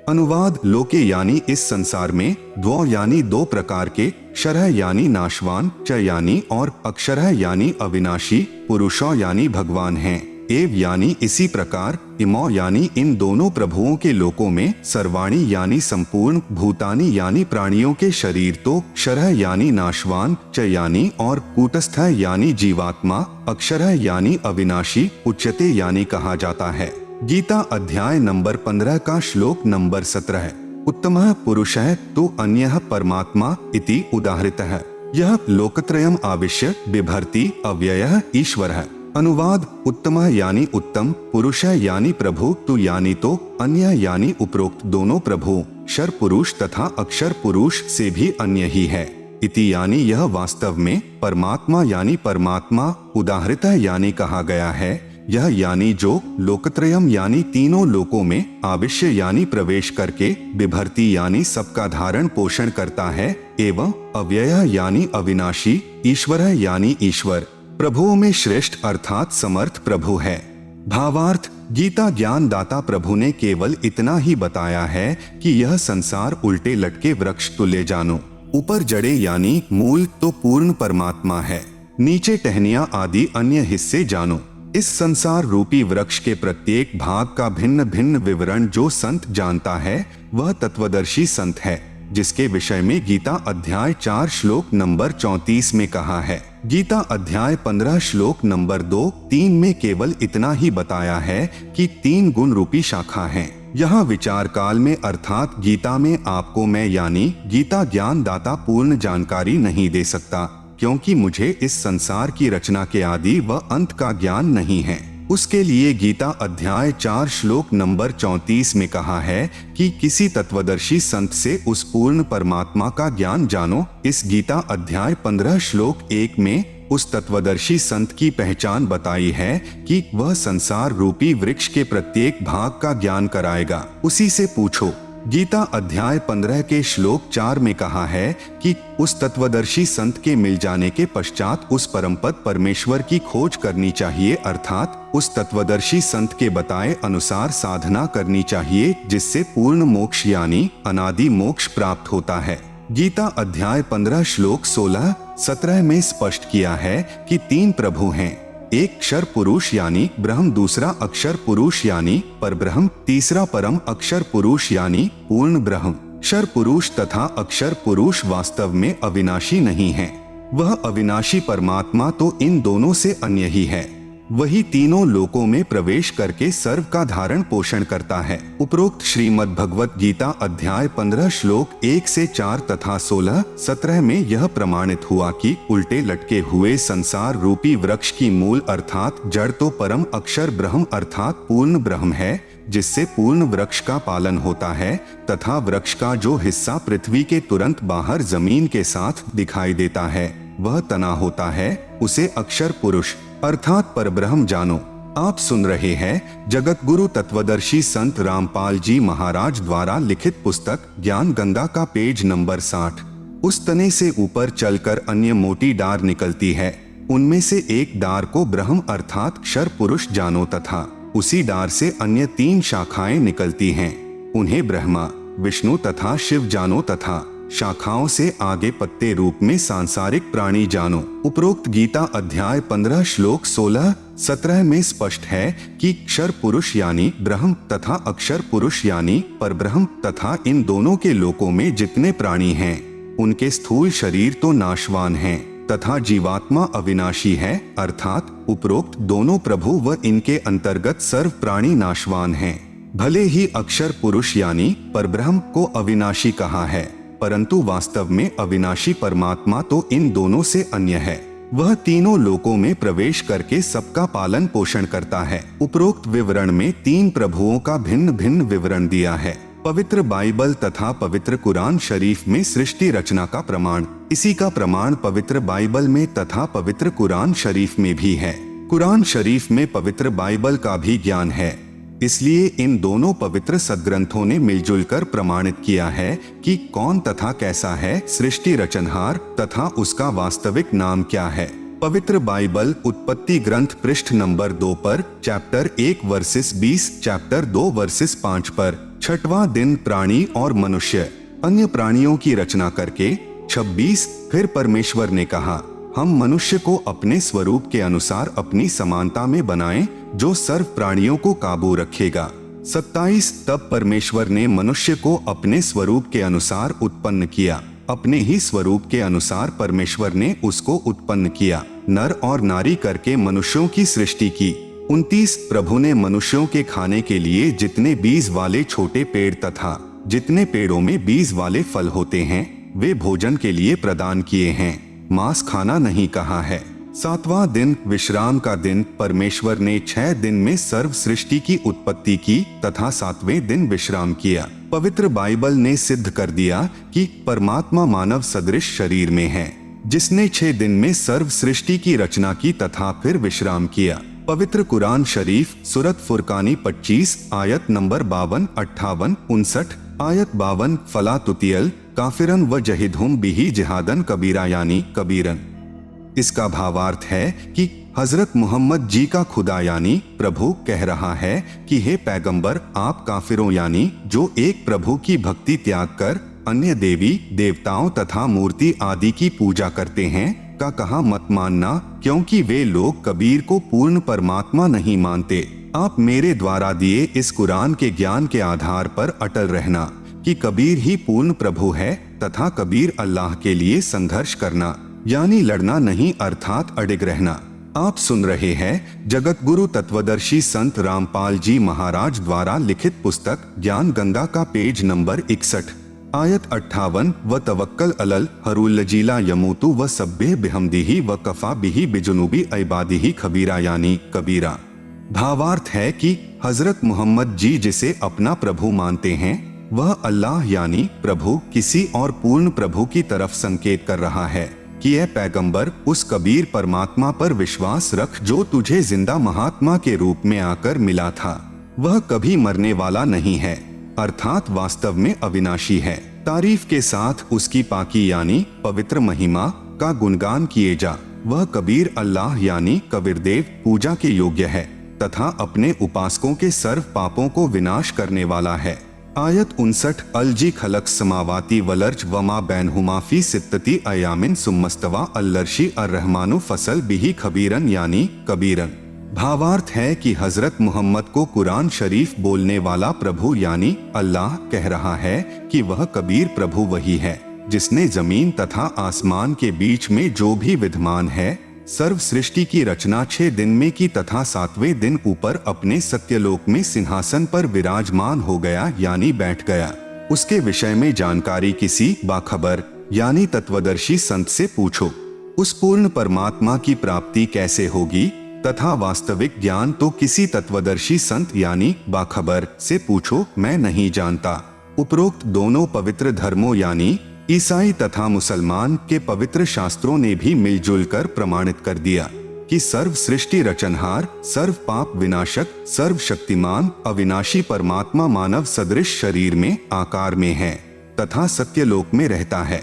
अनुवाद, लोके यानी इस संसार में, द्वौ यानी दो प्रकार के, क्षरः यानी नाशवान, च यानी और, अक्षरः यानी अविनाशी, पुरुषौ यानी भगवान हैं, एव यानी इसी प्रकार, इमौ यानी इन दोनों प्रभुओं के लोकों में, सर्वाणी यानी संपूर्ण, भूतानि यानी प्राणियों के शरीर तो, क्षरः यानी नाशवान, च यानी और, कूटस्थः यानी जीवात्मा, अक्षरः यानी अविनाशी, उच्यते यानी कहा जाता है। गीता अध्याय नंबर 15 का श्लोक नंबर 17। उत्तमः पुरुषः तु अन्यः परमात्मा इति उदाहृतः यह लोकत्रयम् आविश्य बिभर्ति अव्ययः ईश्वरः। अनुवाद, उत्तमः यानी उत्तम, पुरुषः यानी प्रभु, तु यानी तो, अन्य यानी उपरोक्त दोनों प्रभु, क्षर पुरुष तथा अक्षर पुरुष से भी अन्य ही है। इति यानी यह वास्तव में, परमात्मा यानी परमात्मा, उदाहृतः यानी कहा गया है, यह यानी जो, लोकत्रयम यानी तीनों लोकों में, आविश्य यानी प्रवेश करके, बिभर्ति यानी सबका धारण पोषण करता है, एवं अव्यय यानी अविनाशी, ईश्वर यानी ईश्वर, प्रभुओं में श्रेष्ठ अर्थात समर्थ प्रभु है। भावार्थ, गीता ज्ञान दाता प्रभु ने केवल इतना ही बताया है कि यह संसार उल्टे लटके वृक्ष तुल्य जानो। ऊपर जड़े यानी मूल तो पूर्ण परमात्मा है, नीचे टहनियां आदि अन्य हिस्से जानो। इस संसार रूपी वृक्ष के प्रत्येक भाग का भिन्न भिन्न विवरण जो संत जानता है वह तत्वदर्शी संत है, जिसके विषय में गीता अध्याय 4 श्लोक नंबर 34 में कहा है। गीता अध्याय 15 श्लोक नंबर 2-3 में केवल इतना ही बताया है कि 3 गुण रूपी शाखा हैं। यहाँ विचार काल में अर्थात गीता में आपको मैं यानी गीता ज्ञान दाता पूर्ण जानकारी नहीं दे सकता, क्योंकि मुझे इस संसार की रचना के आदि व अंत का ज्ञान नहीं है। उसके लिए गीता अध्याय 4 श्लोक नंबर 34 में कहा है कि किसी तत्वदर्शी संत से उस पूर्ण परमात्मा का ज्ञान जानो। इस गीता अध्याय 15 श्लोक 1 में उस तत्वदर्शी संत की पहचान बताई है कि वह संसार रूपी वृक्ष के प्रत्येक भाग का ज्ञान कराएगा, उसी से पूछो। गीता अध्याय 15 के श्लोक 4 में कहा है कि उस तत्वदर्शी संत के मिल जाने के पश्चात उस परमपद परमेश्वर की खोज करनी चाहिए, अर्थात उस तत्वदर्शी संत के बताए अनुसार साधना करनी चाहिए, जिससे पूर्ण मोक्ष यानी अनादि मोक्ष प्राप्त होता है। गीता अध्याय 15 श्लोक 16-17 में स्पष्ट किया है कि 3 प्रभु हैं, एक क्षर पुरुष यानी ब्रह्म, दूसरा अक्षर पुरुष यानी परब्रह्म, तीसरा परम अक्षर पुरुष यानी पूर्ण ब्रह्म। क्षर पुरुष तथा अक्षर पुरुष वास्तव में अविनाशी नहीं है, वह अविनाशी परमात्मा तो इन दोनों से अन्य ही है। वही तीनों लोकों में प्रवेश करके सर्व का धारण पोषण करता है। उपरोक्त श्रीमद् भगवत गीता अध्याय 15 श्लोक 1 से 4 तथा 16-17 में यह प्रमाणित हुआ कि उल्टे लटके हुए संसार रूपी वृक्ष की मूल अर्थात जड़ तो परम अक्षर ब्रह्म अर्थात पूर्ण ब्रह्म है, जिससे पूर्ण वृक्ष का पालन होता है, तथा वृक्ष का जो हिस्सा पृथ्वी के तुरंत बाहर जमीन के साथ दिखाई देता है वह तना होता है, उसे अक्षर पुरुष अर्थात परब्रह्म जानो। आप सुन रहे हैं जगत गुरु तत्वदर्शी संत रामपाल जी महाराज द्वारा लिखित पुस्तक ज्ञान गंगा का पेज नंबर 60। उस तने से ऊपर चलकर अन्य मोटी डार निकलती है, उनमें से एक डार को ब्रह्म अर्थात क्षर पुरुष जानो तथा उसी डार से अन्य 3 शाखाएं निकलती हैं, उन्हें ब्रह्मा, विष्णु तथा शिव जानो तथा शाखाओं से आगे पत्ते रूप में सांसारिक प्राणी जानो। उपरोक्त गीता अध्याय 15 श्लोक 16-17 में स्पष्ट है कि क्षर पुरुष यानी ब्रह्म तथा अक्षर पुरुष यानी परब्रह्म तथा इन दोनों के लोकों में जितने प्राणी हैं उनके स्थूल शरीर तो नाशवान हैं तथा जीवात्मा अविनाशी है, अर्थात उपरोक्त दोनों प्रभु व इनके अंतर्गत सर्व प्राणी नाशवान हैं। भले ही अक्षर पुरुष यानी परब्रह्म को अविनाशी कहा है, परंतु वास्तव में अविनाशी परमात्मा तो इन दोनों से अन्य है। वह तीनों लोकों में प्रवेश करके सबका पालन पोषण करता है। उपरोक्त विवरण में 3 प्रभुओं का भिन्न भिन्न विवरण दिया है। पवित्र बाइबल तथा पवित्र कुरान शरीफ में सृष्टि रचना का प्रमाण, इसी का प्रमाण पवित्र बाइबल में तथा पवित्र कुरान शरीफ में भी है। कुरान शरीफ में पवित्र बाइबल का भी ज्ञान है। इसलिए इन दोनों पवित्र सद्ग्रंथों ने मिलजुल कर प्रमाणित किया है कि कौन तथा कैसा है सृष्टि रचनहार तथा उसका वास्तविक नाम क्या है। पवित्र बाइबल उत्पत्ति ग्रंथ पृष्ठ नंबर 2 पर चैप्टर 1 वर्सेस 20, चैप्टर 2 वर्सेस 5 पर 6वां दिन प्राणी और मनुष्य अन्य प्राणियों की रचना करके 26। फिर परमेश्वर ने कहा, हम मनुष्य को अपने स्वरूप के अनुसार अपनी समानता में बनाएं, जो सर्व प्राणियों को काबू रखेगा। 27। तब परमेश्वर ने मनुष्य को अपने स्वरूप के अनुसार उत्पन्न किया, अपने ही स्वरूप के अनुसार परमेश्वर ने उसको उत्पन्न किया, नर और नारी करके मनुष्यों की सृष्टि की। 29। प्रभु ने मनुष्यों के खाने के लिए जितने बीज वाले छोटे पेड़ तथा जितने पेड़ों में बीज वाले फल होते हैं वे भोजन के लिए प्रदान किए हैं, मांस खाना नहीं कहा है। 7वां दिन विश्राम का दिन। परमेश्वर ने 6 दिन में सर्व सृष्टि की उत्पत्ति की तथा 7वें दिन विश्राम किया। पवित्र बाइबल ने सिद्ध कर दिया कि परमात्मा मानव सदृश शरीर में है, जिसने 6 दिन में सर्व सृष्टि की रचना की तथा फिर विश्राम किया। पवित्र कुरान शरीफ सूरत फुरकानी 25 आयत नंबर 52, 58, 59, आयत 52 फला तुतियल काफिरन व जहिदहुम बिही जिहादन कबीरा यानी कबीरन। इसका भावार्थ है कि हजरत मोहम्मद जी का खुदा यानी प्रभु कह रहा है कि हे पैगंबर, आप काफिरों यानी जो एक प्रभु की भक्ति त्याग कर अन्य देवी देवताओं तथा मूर्ति आदि की पूजा करते हैं का कहा मत मानना, क्योंकि वे लोग कबीर को पूर्ण परमात्मा नहीं मानते। आप मेरे द्वारा दिए इस कुरान के ज्ञान के आधार पर अटल रहना कि कबीर ही पूर्ण प्रभु है तथा कबीर अल्लाह के लिए संघर्ष करना यानी लड़ना नहीं, अर्थात अडिग रहना। आप सुन रहे हैं जगत गुरु तत्वदर्शी संत रामपाल जी महाराज द्वारा लिखित पुस्तक ज्ञान गंगा का पेज नंबर 61 आयत 58 व तवक्कल अलल हरूल्लजीला यमूतु व सब्बे बिहमदिही व कफा बिही बिजुनुबी इबादिही खबीरा यानी कबीरा। भावार्थ है कि हजरत मोहम्मद जी जिसे अपना प्रभु मानते हैं वह अल्लाह यानी प्रभु किसी और पूर्ण प्रभु की तरफ संकेत कर रहा है कि यह पैगंबर उस कबीर परमात्मा पर विश्वास रख जो तुझे जिंदा महात्मा के रूप में आकर मिला था। वह कभी मरने वाला नहीं है, अर्थात वास्तव में अविनाशी है। तारीफ के साथ उसकी पाकी यानी पवित्र महिमा का गुणगान किए जा। वह कबीर अल्लाह यानी कबीरदेव पूजा के योग्य है तथा अपने उपासकों के सर्व पापों को विनाश करने वाला है। आयत 59 अलजी खलक समावाती वलर्ज वमा बैनहुमा फी सित्तती अयामिन सुम्मस्तवा अल्लर्शी अर्रहमानु फसल बिही खबीरन यानी कबीरन। भावार्थ है कि हजरत मोहम्मद को कुरान शरीफ बोलने वाला प्रभु यानी अल्लाह कह रहा है कि वह कबीर प्रभु वही है जिसने जमीन तथा आसमान के बीच में जो भी विद्यमान है सर्व सृष्टि की रचना 6 दिन में की तथा 7वें दिन ऊपर अपने सत्यलोक में सिंहासन पर विराजमान हो गया यानी बैठ गया। उसके विषय में जानकारी किसी बाखबर यानी तत्वदर्शी संत से पूछो। उस पूर्ण परमात्मा की प्राप्ति कैसे होगी तथा वास्तविक ज्ञान तो किसी तत्वदर्शी संत यानी बाखबर से पूछो, मैं नहीं जानता। उपरोक्त दोनों पवित्र धर्मों यानी ईसाई तथा मुसलमान के पवित्र शास्त्रों ने भी मिलजुल कर प्रमाणित कर दिया कि सर्व सृष्टि रचनहार, सर्व पाप विनाशक, सर्व शक्तिमान अविनाशी परमात्मा मानव सदृश शरीर में आकार में है तथा सत्यलोक में रहता है।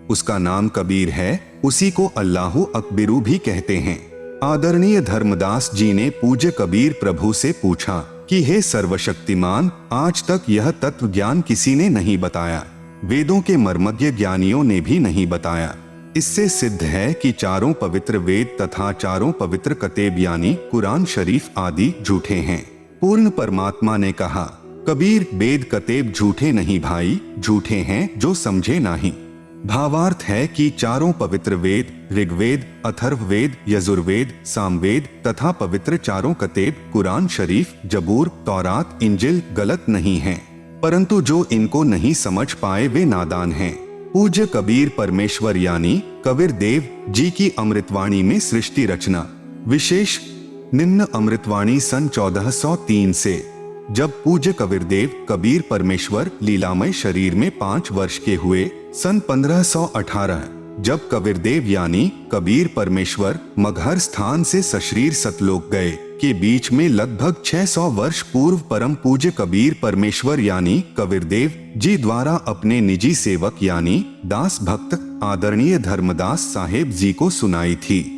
उसका नाम कबीर है, उसी को अल्लाहु अकबिरू भी कहते हैं। आदरणीय धर्मदास जी ने पूज्य कबीर प्रभु से पूछा कि हे सर्वशक्तिमान, आज तक यह तत्व ज्ञान किसी ने नहीं बताया, वेदों के मर्मज्ञ ज्ञानियों ने भी नहीं बताया। इससे सिद्ध है कि चारों पवित्र वेद तथा चारों पवित्र कतेब यानी कुरान शरीफ आदि झूठे हैं। पूर्ण परमात्मा ने कहा, कबीर वेद कतेब झूठे नहीं भाई, झूठे हैं जो समझे नहीं। भावार्थ है कि चारों पवित्र वेद ऋग्वेद, अथर्ववेद, यजुर्वेद, सामवेद तथा पवित्र चारों कतेब कुरान शरीफ, जबूर, तौरात, इंजिल गलत नहीं हैं, परंतु जो इनको नहीं समझ पाए वे नादान हैं। पूज्य कबीर परमेश्वर यानी कबीर देव जी की अमृतवाणी में सृष्टि रचना विशेष निम्न अमृतवाणी सन 1403 से, जब पूज्य कबीर देव कबीर परमेश्वर लीलामय शरीर में 5 वर्ष के हुए, सन 1518 जब कबीरदेव यानी कबीर परमेश्वर मगहर स्थान से सशरीर सतलोक गए के बीच में लगभग 600 वर्ष पूर्व परम पूज्य कबीर परमेश्वर यानी कबीरदेव जी द्वारा अपने निजी सेवक यानी दास भक्त आदरणीय धर्मदास साहेब जी को सुनाई थी।